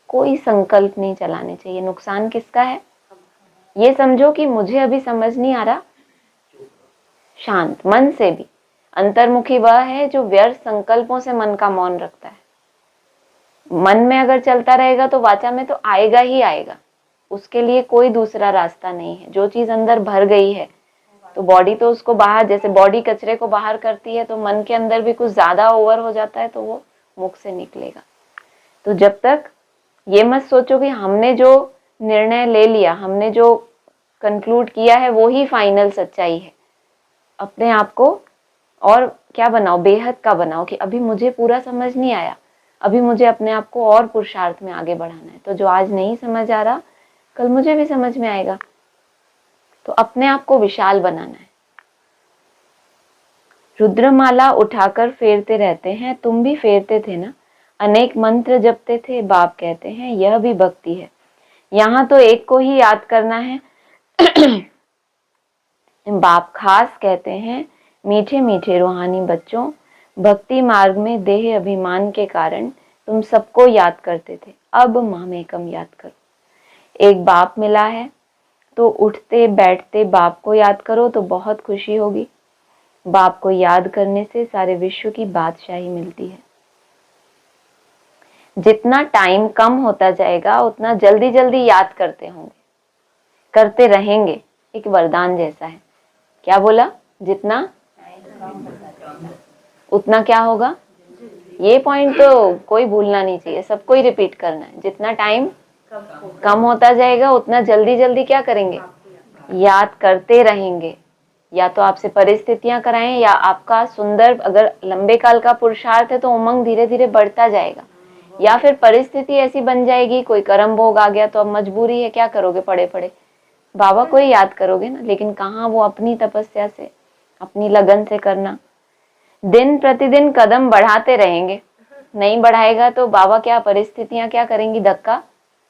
कोई संकल्प नहीं चलाने चाहिए। नुकसान किसका है? ये समझो कि मुझे अभी समझ नहीं आ रहा, शांत मन से भी। अंतर्मुखी वह है जो व्यर्थ संकल्पों से मन का मौन रखता है। मन में अगर चलता रहेगा तो वाचा में तो आएगा ही आएगा, उसके लिए कोई दूसरा रास्ता नहीं है। जो चीज अंदर भर गई है तो बॉडी तो उसको बाहर, जैसे बॉडी कचरे को बाहर करती है, तो मन के अंदर भी कुछ ज्यादा ओवर हो जाता है तो वो मुख से निकलेगा। तो जब तक ये मत सोचो कि हमने जो निर्णय ले लिया, हमने जो कंक्लूड किया है वो ही फाइनल सच्चाई है। अपने आप को और क्या बनाओ, बेहद का बनाओ कि अभी मुझे पूरा समझ नहीं आया, अभी मुझे अपने आप को और पुरुषार्थ में आगे बढ़ाना है। तो जो आज नहीं समझ आ रहा कल मुझे भी समझ में आएगा। तो अपने आप को विशाल बनाना है। रुद्रमाला उठाकर फेरते रहते हैं, तुम भी फेरते थे ना, अनेक मंत्र जपते थे। बाप कहते हैं यह भी भक्ति है। यहाँ तो एक को ही याद करना है बाप खास कहते हैं मीठे मीठे रूहानी बच्चों, भक्ति मार्ग में देह अभिमान के कारण तुम सबको याद करते थे, अब मामेकम याद करो। एक बाप मिला है तो उठते बैठते बाप को याद करो तो बहुत खुशी होगी। बाप को याद करने से सारे विश्व की बादशाही मिलती है। जितना टाइम कम होता जाएगा उतना जल्दी जल्दी याद करते होंगे, करते रहेंगे। एक वरदान जैसा है। क्या बोला? जितना उतना क्या होगा? ये पॉइंट तो कोई भूलना नहीं चाहिए, सबको ही रिपीट करना है। जितना टाइम कम होता जाएगा उतना जल्दी जल्दी क्या करेंगे? याद करते रहेंगे। या तो आपसे परिस्थितियां कराएं, या आपका सुंदर, अगर लंबे काल का पुरुषार्थ है तो उमंग धीरे धीरे बढ़ता जाएगा, या फिर परिस्थिति ऐसी बन जाएगी, कोई कर्म भोग आ गया तो अब मजबूरी है, क्या करोगे? पड़े पड़े बाबा को ही याद करोगे ना। लेकिन कहाँ, वो अपनी तपस्या से, अपनी लगन से करना। दिन प्रतिदिन कदम बढ़ाते रहेंगे, नहीं बढ़ाएगा तो बाबा क्या, परिस्थितियां क्या करेंगी? धक्का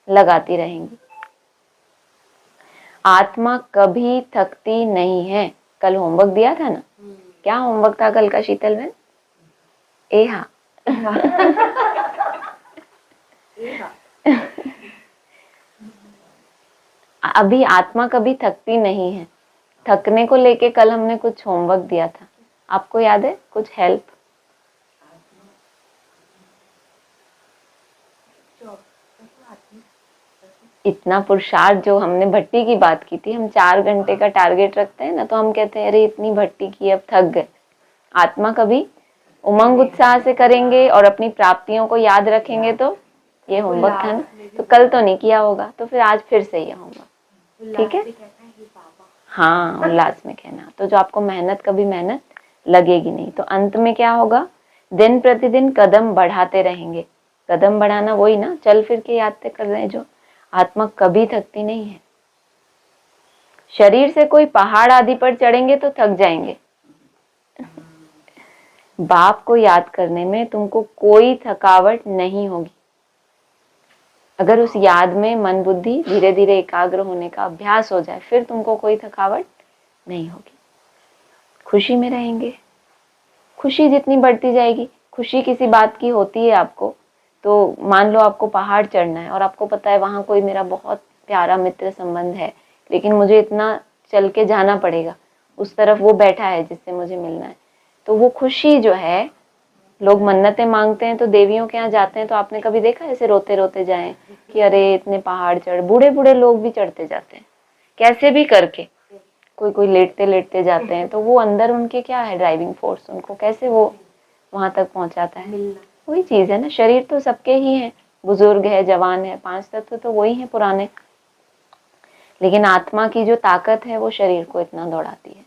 लगाती रहेंगी। आत्मा कभी थकती नहीं है। कल होमवर्क दिया था ना, क्या होमवर्क था कल का शीतल बहन? एहा अभी आत्मा कभी थकती नहीं है। थकने को लेके कल हमने कुछ होमवर्क दिया था, आपको याद है? कुछ हेल्प? इतना पुरुषार्थ, जो हमने भट्टी की बात की थी, हम 4 घंटे का टारगेट रखते हैं ना, तो हम कहते हैं अरे इतनी भट्टी की, अब थक गए। आत्मा कभी उमंग उत्साह से करेंगे और अपनी प्राप्तियों को याद रखेंगे तो ये होमवर्क था ना, तो कल तो नहीं किया होगा, तो फिर आज फिर से ये होमवर्क, ठीक है? हाँ, उल्लास में कहना। तो जो आपको मेहनत, कभी मेहनत लगेगी नहीं। तो अंत में क्या होगा, दिन प्रतिदिन कदम बढ़ाते रहेंगे। कदम बढ़ाना वही ना, चल फिर के यात्रा कर रहे हैं जो। आत्मा कभी थकती नहीं है। शरीर से कोई पहाड़ आदि पर चढ़ेंगे तो थक जाएंगे। बाप को याद करने में तुमको कोई थकावट नहीं होगी। अगर उस याद में मन बुद्धि धीरे धीरे एकाग्र होने का अभ्यास हो जाए, फिर तुमको कोई थकावट नहीं होगी। खुशी में रहेंगे। खुशी जितनी बढ़ती जाएगी, खुशी किसी बात की होती है आपको, तो मान लो आपको पहाड़ चढ़ना है और आपको पता है वहां कोई मेरा बहुत प्यारा मित्र संबंध है, लेकिन मुझे इतना चल के जाना पड़ेगा, उस तरफ वो बैठा है जिससे मुझे मिलना है। तो वो खुशी जो है, लोग मन्नतें मांगते हैं तो देवियों के यहाँ जाते हैं, तो आपने कभी देखा ऐसे रोते रोते जाएं कि अरे इतने पहाड़ चढ़, बूढ़े बूढ़े लोग भी चढ़ते जाते हैं कैसे भी करके, कोई कोई लेटते लेटते जाते हैं। तो वो अंदर उनके क्या है ड्राइविंग फोर्स, उनको कैसे वो वहां तक पहुंचाता है। वही चीज है ना, शरीर तो सबके ही है, बुजुर्ग है, जवान है, 5 तत्व तो वही है पुराने, लेकिन आत्मा की जो ताकत है वो शरीर को इतना दौड़ाती है।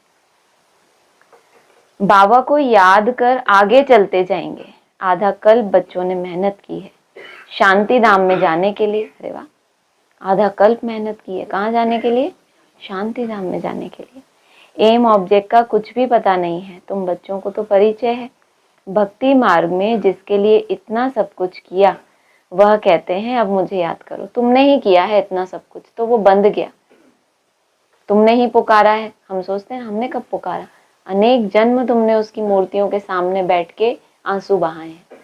बाबा को याद कर आगे चलते जाएंगे। आधा कल्प बच्चों ने मेहनत की है शांति धाम में जाने के लिए। अरे वाह, आधा कल्प मेहनत की है, कहाँ जाने के लिए? शांति धाम में जाने के लिए। एम ऑब्जेक्ट का कुछ भी पता नहीं है, तुम बच्चों को तो परिचय है। भक्ति मार्ग में जिसके लिए इतना सब कुछ किया, वह कहते हैं अब मुझे याद करो। तुमने ही किया है इतना सब कुछ, तो वो बंद गया। तुमने ही पुकारा है। हम सोचते हैं हमने कब पुकारा, अनेक जन्म तुमने उसकी मूर्तियों के सामने बैठ के आंसू बहाए हैं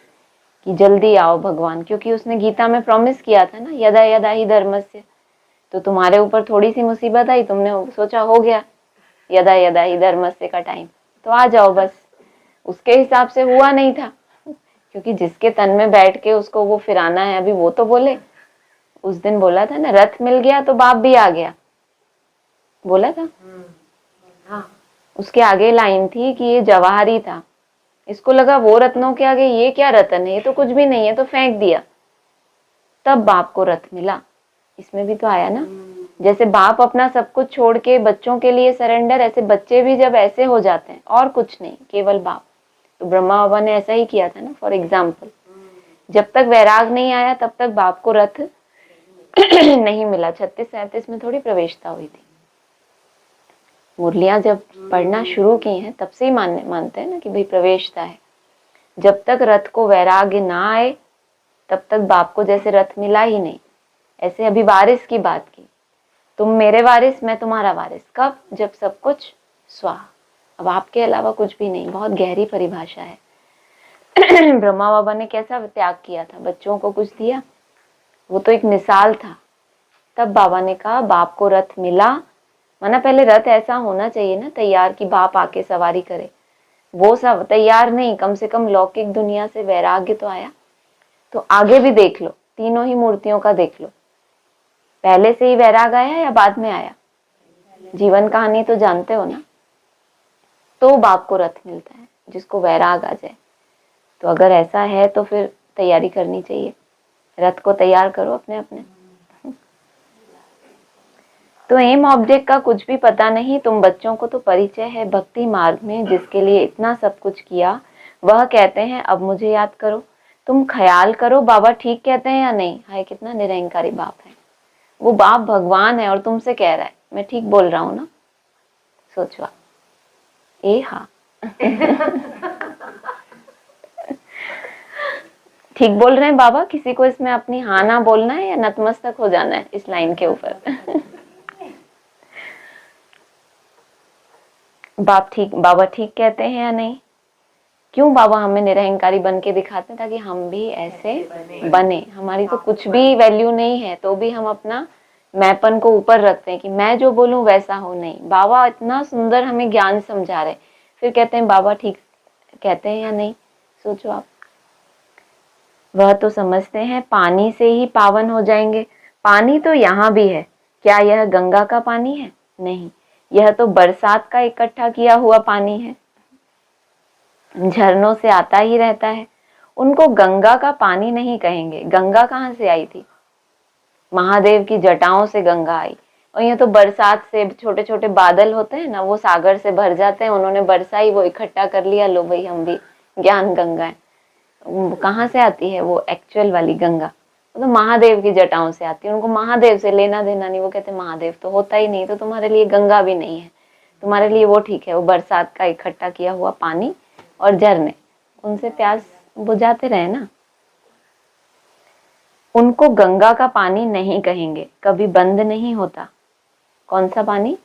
कि जल्दी आओ भगवान, क्योंकि उसने गीता में प्रॉमिस किया था ना, यदा यदा ही धर्मस्य। तो तुम्हारे ऊपर थोड़ी सी मुसीबत आई, तुमने सोचा हो गया यदा यदा ही धर्मस्य का टाइम, तो आ जाओ बस। उसके हिसाब से हुआ नहीं था, क्योंकि जिसके तन में बैठ के उसको वो फिराना है, अभी वो तो बोले, उस दिन बोला था ना, रथ मिल गया तो बाप भी आ गया, बोला था। हाँ, उसके आगे लाइन थी कि ये जवाहरी था, इसको लगा वो रत्नों के आगे ये क्या रत्न है, ये तो कुछ भी नहीं है, तो फेंक दिया। तब बाप को रथ मिला। इसमें भी तो आया ना, जैसे बाप अपना सब कुछ छोड़ के बच्चों के लिए सरेंडर, ऐसे बच्चे भी जब ऐसे हो जाते हैं और कुछ नहीं, केवल बाप। तो ब्रह्मा बाबा ने ऐसा ही किया था ना, फॉर एग्जाम्पल। जब तक वैराग नहीं आया तब तक बाप को रथ नहीं मिला। 36-37 में थोड़ी प्रवेशता हुई थी। मुरलियां जब पढ़ना शुरू की हैं तब से ही मानते हैं ना कि भाई प्रवेशता है। जब तक रथ को वैराग्य ना आए तब तक बाप को जैसे रथ मिला ही नहीं। ऐसे अभी वारिस की बात की, तुम मेरे वारिस, मैं तुम्हारा वारिस। कब? जब सब कुछ स्वाहा, अब आपके अलावा कुछ भी नहीं। बहुत गहरी परिभाषा है। ब्रह्मा बाबा ने कैसा त्याग किया था, बच्चों को कुछ दिया, वो तो एक मिसाल था। तब बाबा ने कहा बाप को रथ मिला, माना पहले रथ ऐसा होना चाहिए ना तैयार कि बाप आके सवारी करे। वो सब तैयार नहीं, कम से कम लौकिक दुनिया से वैराग्य तो आया। तो आगे भी देख लो, तीनों ही मूर्तियों का देख लो, पहले से ही वैराग आया या बाद में आया? जीवन कहानी तो जानते हो ना। तो बाप को रथ मिलता है जिसको वैराग आ जाए। तो अगर ऐसा है तो फिर तैयारी करनी चाहिए, रथ को तैयार करो अपने अपने। तो एम ऑब्जेक्ट का कुछ भी पता नहीं, तुम बच्चों को तो परिचय है। भक्ति मार्ग में जिसके लिए इतना सब कुछ किया, वह कहते हैं अब मुझे याद करो। तुम ख्याल करो बाबा ठीक कहते हैं या नहीं। हाय कितना निरंकारी बाप है, वो बाप भगवान है और तुमसे कह रहा है मैं ठीक बोल रहा हूं ना। सोचवा ए हाँ ठीक बोल रहे हैं बाबा। किसी को इसमें अपनी हाँ ना बोलना है या नतमस्तक हो जाना है इस लाइन के ऊपर। बाबा ठीक कहते हैं या नहीं? क्यों बाबा हमें निरहंकारी बन के दिखाते हैं? ताकि हम भी ऐसे बने। हमारी तो कुछ भी वैल्यू नहीं है, तो भी हम अपना मैंपन को ऊपर रखते हैं कि मैं जो बोलूं वैसा हो। नहीं, बाबा इतना सुंदर हमें ज्ञान समझा रहे, फिर कहते हैं बाबा ठीक कहते हैं या नहीं। सोचो आप। वह तो समझते हैं पानी से ही पावन हो जाएंगे। पानी तो यहाँ भी है। क्या यह गंगा का पानी है? नहीं, यह तो बरसात का इकट्ठा किया हुआ पानी है, झरनों से आता ही रहता है। उनको गंगा का पानी नहीं कहेंगे। गंगा कहाँ से आई थी? महादेव की जटाओं से गंगा आई, और यहाँ तो बरसात से छोटे छोटे बादल होते हैं ना, वो सागर से भर जाते हैं, उन्होंने बरसाई, वो इकट्ठा कर लिया, लो भाई हम भी ज्ञान गंगा है। कहाँ से आती है वो एक्चुअल वाली गंगा? वो तो महादेव की जटाओं से आती है, उनको महादेव से लेना देना नहीं। वो कहते महादेव तो होता ही नहीं, तो तुम्हारे लिए गंगा भी नहीं है, तुम्हारे लिए वो ठीक है, वो बरसात का इकट्ठा किया हुआ पानी और झरने, उनसे प्यास बुझाते रहे ना। उनको गंगा का पानी नहीं कहेंगे, कभी बंद नहीं होता। कौन सा पानी?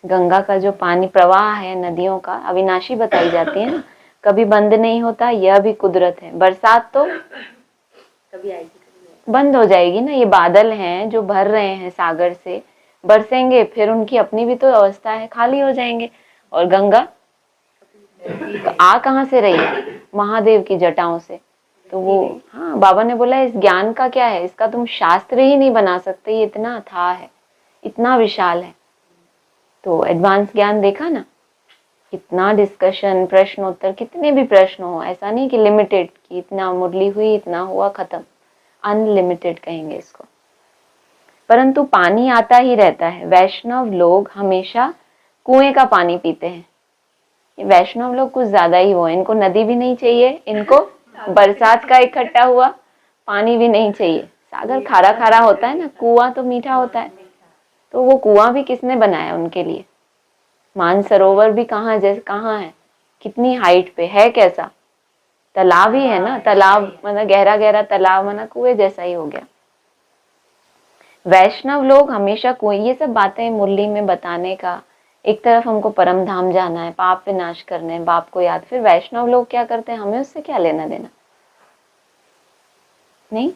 गंगा का जो पानी प्रवाह है नदियों का, अविनाशी बताई जाती है ना, कभी बंद नहीं होता, यह भी कुदरत है। बरसात तो कभी आएगी, बंद हो जाएगी ना। ये बादल हैं जो भर रहे हैं सागर से, बरसेंगे, फिर उनकी अपनी भी तो अवस्था है, खाली हो जाएंगे। और गंगा आ कहाँ से रही है? महादेव की जटाओं से। तो वो, हाँ, बाबा ने बोला इस ज्ञान का क्या है, इसका तुम शास्त्र ही नहीं बना सकते, ये इतना अथाह है, इतना विशाल है। तो एडवांस ज्ञान देखा ना, कितना डिस्कशन, प्रश्नोत्तर, कितने भी प्रश्न हो, ऐसा नहीं कि लिमिटेड, कि इतना मुरली हुई, इतना हुआ, खत्म। अनलिमिटेड कहेंगे इसको। परंतु पानी आता ही रहता है। वैष्णव लोग हमेशा कुएं का पानी पीते हैं। ये वैष्णव लोग कुछ ज्यादा ही वो है, इनको नदी भी नहीं चाहिए, इनको बरसात का इकट्ठा हुआ पानी भी नहीं चाहिए। सागर खारा खारा होता है ना, कुआं तो मीठा होता है। तो वो कुआं भी किसने बनाया उनके लिए? मानसरोवर भी कहाँ जैसे कहाँ है, कितनी हाइट पे है, कैसा तालाब ही है ना, तालाब मतलब गहरा गहरा तालाब, मतलब कुएं जैसा ही हो गया। वैष्णव लोग हमेशा कुएं, ये सब बातें मुरली में बताने का, एक तरफ हमको परम धाम जाना है, पाप विनाश करने, बाप को याद, फिर वैष्णव लोग क्या करते हैं, हमें उससे क्या लेना देना नहीं।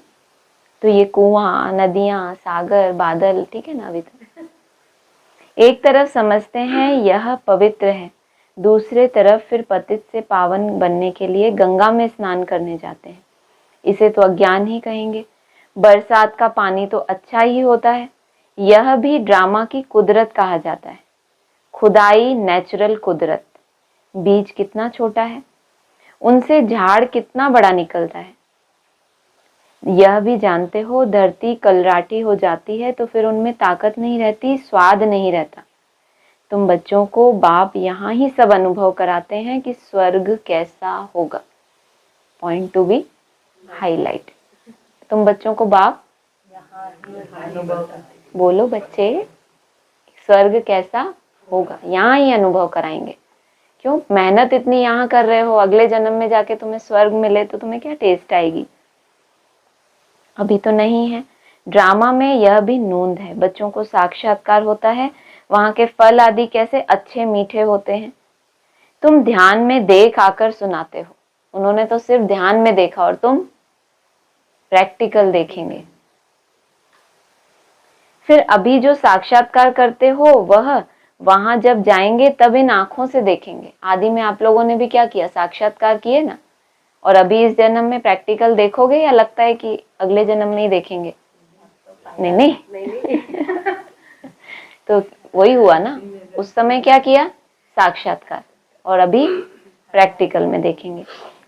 तो ये कुआं, नदियां, सागर, बादल, ठीक है ना। अभी तो एक तरफ समझते हैं यह पवित्र है, दूसरे तरफ फिर पतित से पावन बनने के लिए गंगा में स्नान करने जाते हैं। इसे तो अज्ञान ही कहेंगे। बरसात का पानी तो अच्छा ही होता है, यह भी ड्रामा की कुदरत कहा जाता है। खुदाई, नेचुरल कुदरत। बीज कितना छोटा है, उनसे झाड़ कितना बड़ा निकलता है। यह भी जानते हो, धरती कलराटी हो जाती है तो फिर उनमें ताकत नहीं रहती, स्वाद नहीं रहता। तुम बच्चों को बाप यहाँ ही सब अनुभव कराते हैं कि स्वर्ग कैसा होगा। Point to be highlight. तुम बच्चों को बाप बोलो बच्चे, स्वर्ग कैसा होगा यहाँ ही अनुभव कराएंगे। क्यों? मेहनत इतनी यहाँ कर रहे हो, अगले जन्म में जाके तुम्हें स्वर्ग मिले तो तुम्हें क्या टेस्ट आएगी? अभी तो नहीं है। ड्रामा में यह भी नूंद है, बच्चों को साक्षात्कार होता है, वहां के फल आदि कैसे अच्छे मीठे होते हैं। तुम ध्यान में देख आकर सुनाते हो, उन्होंने तो सिर्फ ध्यान में देखा और तुम प्रैक्टिकल देखेंगे। फिर अभी जो साक्षात्कार करते हो वह वहां जब जाएंगे तब इन आंखों से देखेंगे। आदि में आप लोगों ने भी क्या किया, साक्षात्कार किए ना, और अभी इस जन्म में प्रैक्टिकल देखोगे या लगता है कि अगले जन्म में ही देखेंगे? नहीं नहीं, तो वही हुआ ना, उस समय क्या किया, साक्षात्कार, और अभी प्रैक्टिकल में देखेंगे।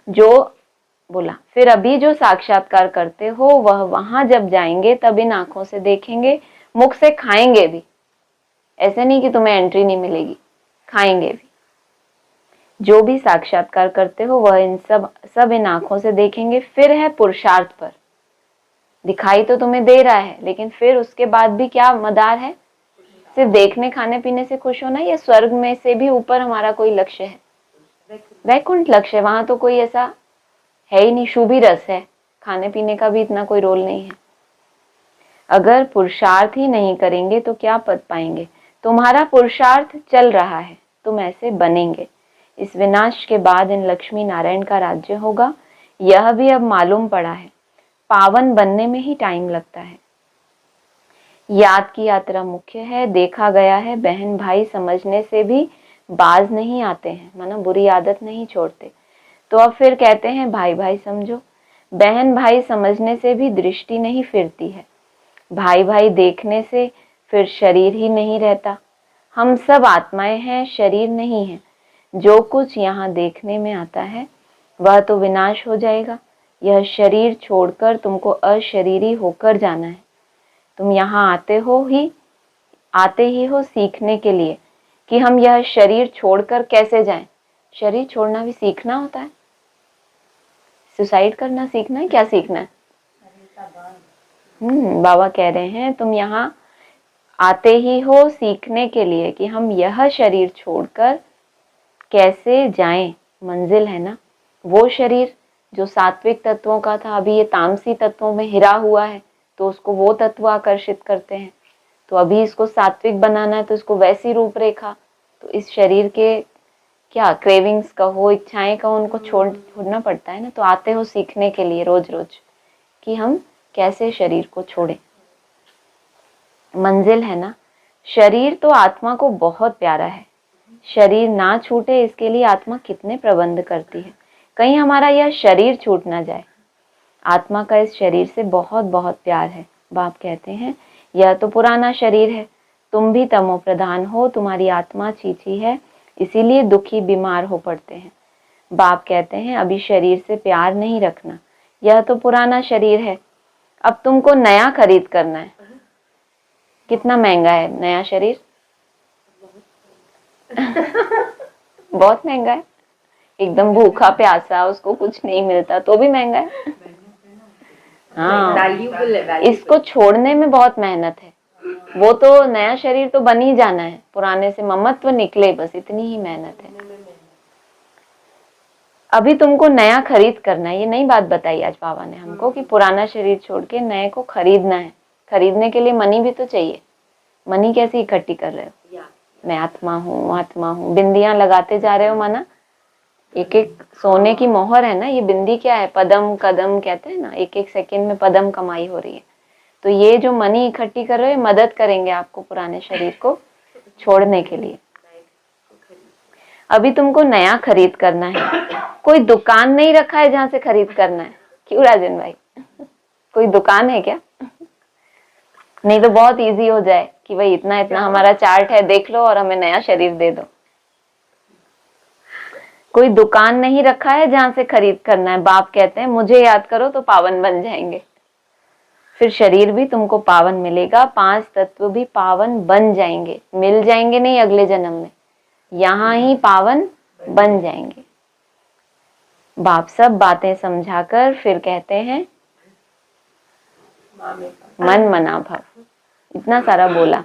जो बोला, फिर अभी जो साक्षात्कार करते हो वह वहां जब जाएंगे तब इन आंखों से देखेंगे, मुख से खाएंगे भी। ऐसे नहीं कि तुम्हें एंट्री नहीं मिलेगी, खाएंगे भी। जो भी साक्षात्कार करते हो वह इन सब इन आंखों से देखेंगे। फिर है पुरुषार्थ पर। दिखाई तो तुम्हें दे रहा है, लेकिन फिर उसके बाद भी क्या मदार है? सिर्फ देखने खाने पीने से खुश होना, या स्वर्ग में से भी ऊपर हमारा कोई लक्ष्य है? वैकुंठ लक्ष्य है, वहां तो कोई ऐसा है ही नहीं। शुभ ही रस है, खाने पीने का भी इतना कोई रोल नहीं है। अगर पुरुषार्थ ही नहीं करेंगे तो क्या पद पाएंगे? तुम्हारा पुरुषार्थ चल रहा है, तुम ऐसे बनेंगे। इस विनाश के बाद इन लक्ष्मी नारायण का राज्य होगा, यह भी अब मालूम पड़ा है। पावन बनने में ही टाइम लगता है। याद की यात्रा मुख्य है, देखा गया है बहन भाई समझने से भी बाज नहीं आते हैं, माना बुरी आदत नहीं छोड़ते। तो अब फिर कहते हैं भाई भाई समझो। बहन भाई समझने से भी दृष्टि नहीं फिरती है, भाई भाई देखने से फिर शरीर ही नहीं रहता। हम सब आत्माएं हैं, शरीर नहीं है। जो कुछ यहाँ देखने में आता है वह तो विनाश हो जाएगा। यह शरीर छोड़कर तुमको अशरीरी होकर जाना है। तुम यहाँ आते हो ही आते ही हो सीखने के लिए कि हम यह शरीर छोड़कर कैसे जाएं। शरीर छोड़ना भी सीखना होता है। सुसाइड करना सीखना है, क्या सीखना है? बाबा कह रहे हैं तुम यहाँ आते ही हो सीखने के लिए कि हम यह शरीर छोड़कर कैसे जाएं। मंजिल है ना वो शरीर जो सात्विक तत्वों का था, अभी ये तामसी तत्वों में हिरा हुआ है, तो उसको वो तत्व आकर्षित करते हैं। तो अभी इसको सात्विक बनाना है, तो इसको वैसी रूपरेखा, तो इस शरीर के क्या क्रेविंग्स कहो, इच्छाएं कहो, उनको छोड़ना पड़ता है ना। तो आते हो सीखने के लिए रोज रोज कि हम कैसे शरीर को छोड़ें। मंजिल है ना, शरीर तो आत्मा को बहुत प्यारा है, शरीर ना छूटे इसके लिए आत्मा कितने प्रबंध करती है। कहीं हमारा यह शरीर छूट ना जाए। आत्मा का इस शरीर से बहुत बहुत प्यार है। बाप कहते हैं यह तो पुराना शरीर है, तुम भी तमो प्रधान हो, तुम्हारी आत्मा चीची है, इसीलिए दुखी बीमार हो पड़ते हैं। बाप कहते हैं अभी शरीर से प्यार नहीं रखना, यह तो पुराना शरीर है, अब तुमको नया खरीद करना है। कितना महंगा है नया शरीर? बहुत महंगा है। एकदम भूखा प्यासा, उसको कुछ नहीं मिलता तो भी महंगा है। हाँ, इसको छोड़ने में बहुत मेहनत है। वो तो नया शरीर तो बन ही जाना है, पुराने से ममत्व निकले, बस इतनी ही मेहनत है। अभी तुमको नया खरीद करना है। ये नई बात बताई आज बाबा ने हमको कि पुराना शरीर छोड़ के नए को खरीदना है। खरीदने के लिए मनी भी तो चाहिए। मनी कैसे इकट्ठी कर रहे हो? मैं आत्मा हूँ, आत्मा हूँ, बिंदियां लगाते जा रहे हो माना। एक एक सोने की मोहर है ना, ये बिंदी क्या है? पदम कदम कहते हैं ना, एक एक सेकंड में पदम कमाई हो रही है। तो ये जो मनी इकट्ठी कर रहे हो मदद करेंगे आपको पुराने शरीर को छोड़ने के लिए। अभी तुमको नया खरीद करना है। कोई दुकान नहीं रखा है जहां से खरीद करना है? क्यों राजन भाई, कोई दुकान है क्या? नहीं तो बहुत इजी हो जाए कि भाई इतना इतना हमारा चार्ट है, देख लो और हमें नया शरीर दे दो। कोई दुकान नहीं रखा है जहां से खरीद करना है। बाप कहते हैं मुझे याद करो तो पावन बन जाएंगे, फिर शरीर भी तुमको पावन मिलेगा, 5 तत्व भी पावन बन जाएंगे, मिल जाएंगे नहीं अगले जन्म में, यहाँ ही पावन बन जाएंगे। बाप सब बातें समझाकर फिर कहते हैं मन मना भव। इतना सारा बोला।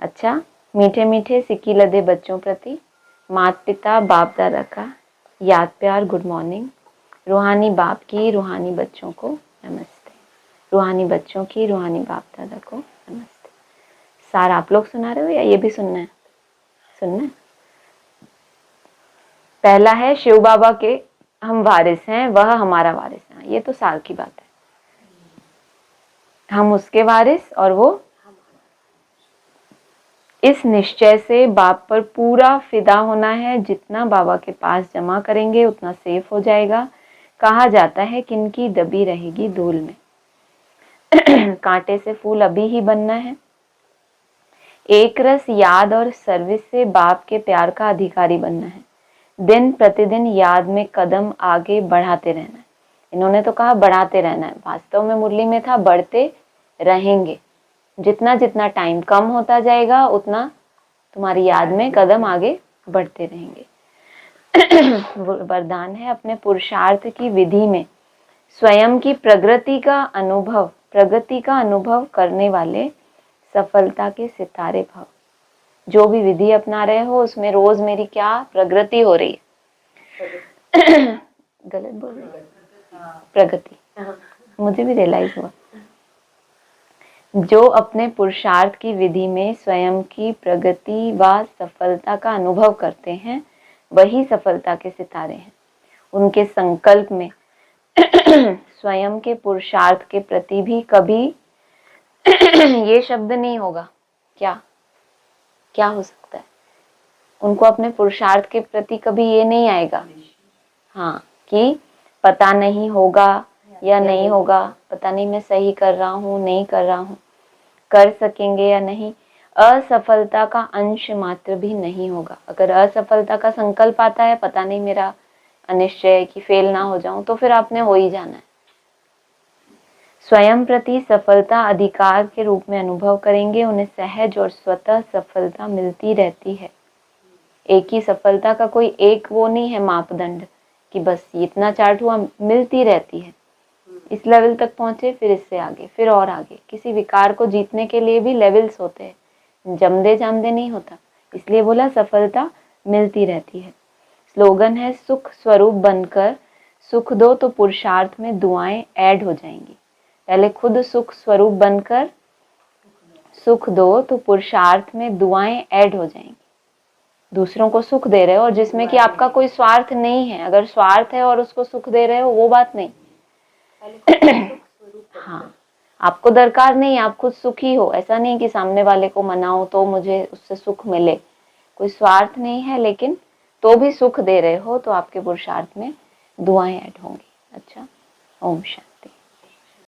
अच्छा, मीठे मीठे सिक्की लदे बच्चों प्रति माता पिता बाप दादा का याद प्यार, गुड मॉर्निंग। रूहानी बाप की रूहानी बच्चों को नमस्ते, रूहानी बच्चों की रूहानी बाप दादा को नमस्ते। सारा आप लोग सुना रहे हो या ये भी सुनना है? सुनना है। पहला है शिव बाबा के हम वारिस हैं, वह हमारा वारिस है। ये तो साल की बात है। हम उसके वारिस और वो इस निश्चय से बाप पर पूरा फिदा होना है। जितना बाबा के पास जमा करेंगे उतना सेफ हो जाएगा। कहा जाता है किनकी दबी रहेगी धूल में। कांटे से फूल अभी ही बनना है। एक रस याद और सर्विस से बाप के प्यार का अधिकारी बनना है। दिन प्रतिदिन याद में कदम आगे बढ़ाते रहना है। इन्होंने तो कहा बढ़ाते रहना है, वास्तव में मुरली में था बढ़ते रहेंगे। जितना जितना टाइम कम होता जाएगा उतना तुम्हारी याद में कदम आगे बढ़ते रहेंगे। वरदान है अपने पुरुषार्थ की विधि में स्वयं की प्रगति का अनुभव करने वाले सफलता के सितारे भव। जो भी विधि अपना रहे हो उसमें रोज मेरी क्या प्रगति हो रही है? गलत बोल रही है? प्रगति, मुझे भी रियलाइज हुआ। जो अपने पुरुषार्थ की विधि में स्वयं की प्रगति व सफलता का अनुभव करते हैं वही सफलता के सितारे हैं। उनके संकल्प में स्वयं के पुरुषार्थ के प्रति भी कभी ये शब्द नहीं होगा। क्या क्या हो सकता है? उनको अपने पुरुषार्थ के प्रति कभी ये नहीं आएगा, हाँ, कि पता नहीं होगा या नहीं होगा, पता नहीं मैं सही कर रहा हूँ नहीं कर रहा हूँ, कर सकेंगे या नहीं। असफलता का अंश मात्र भी नहीं होगा। अगर असफलता का संकल्प आता है, पता नहीं मेरा अनिश्चय है कि फेल ना हो जाऊं, तो फिर आपने हो ही जाना है। स्वयं प्रति सफलता अधिकार के रूप में अनुभव करेंगे। उन्हें सहज और स्वतः सफलता मिलती रहती है। एक ही सफलता का कोई एक वो नहीं है मापदंड कि बस इतना चार्ट हुआ, मिलती रहती है। इस लेवल तक पहुंचे, फिर इससे आगे, फिर और आगे। किसी विकार को जीतने के लिए भी लेवल्स होते हैं, जमदे जामदे नहीं होता। इसलिए बोला सफलता मिलती रहती है। स्लोगन है सुख स्वरूप बनकर सुख दो तो पुरुषार्थ में दुआएं ऐड हो जाएंगी। पहले खुद सुख स्वरूप बनकर सुख दो तो पुरुषार्थ में दुआएं ऐड हो जाएंगी। दूसरों को सुख दे रहे हो और जिसमें कि आपका कोई स्वार्थ नहीं है। अगर स्वार्थ है और उसको सुख दे रहे हो, वो बात नहीं। हाँ, आपको दरकार नहीं, आप खुद सुखी हो। ऐसा नहीं कि सामने वाले को मनाओ तो मुझे उससे सुख मिले, कोई स्वार्थ नहीं है, लेकिन तो भी सुख दे रहे हो तो आपके पुरुषार्थ में दुआएं ऐड होंगी। अच्छा, ओम शांति।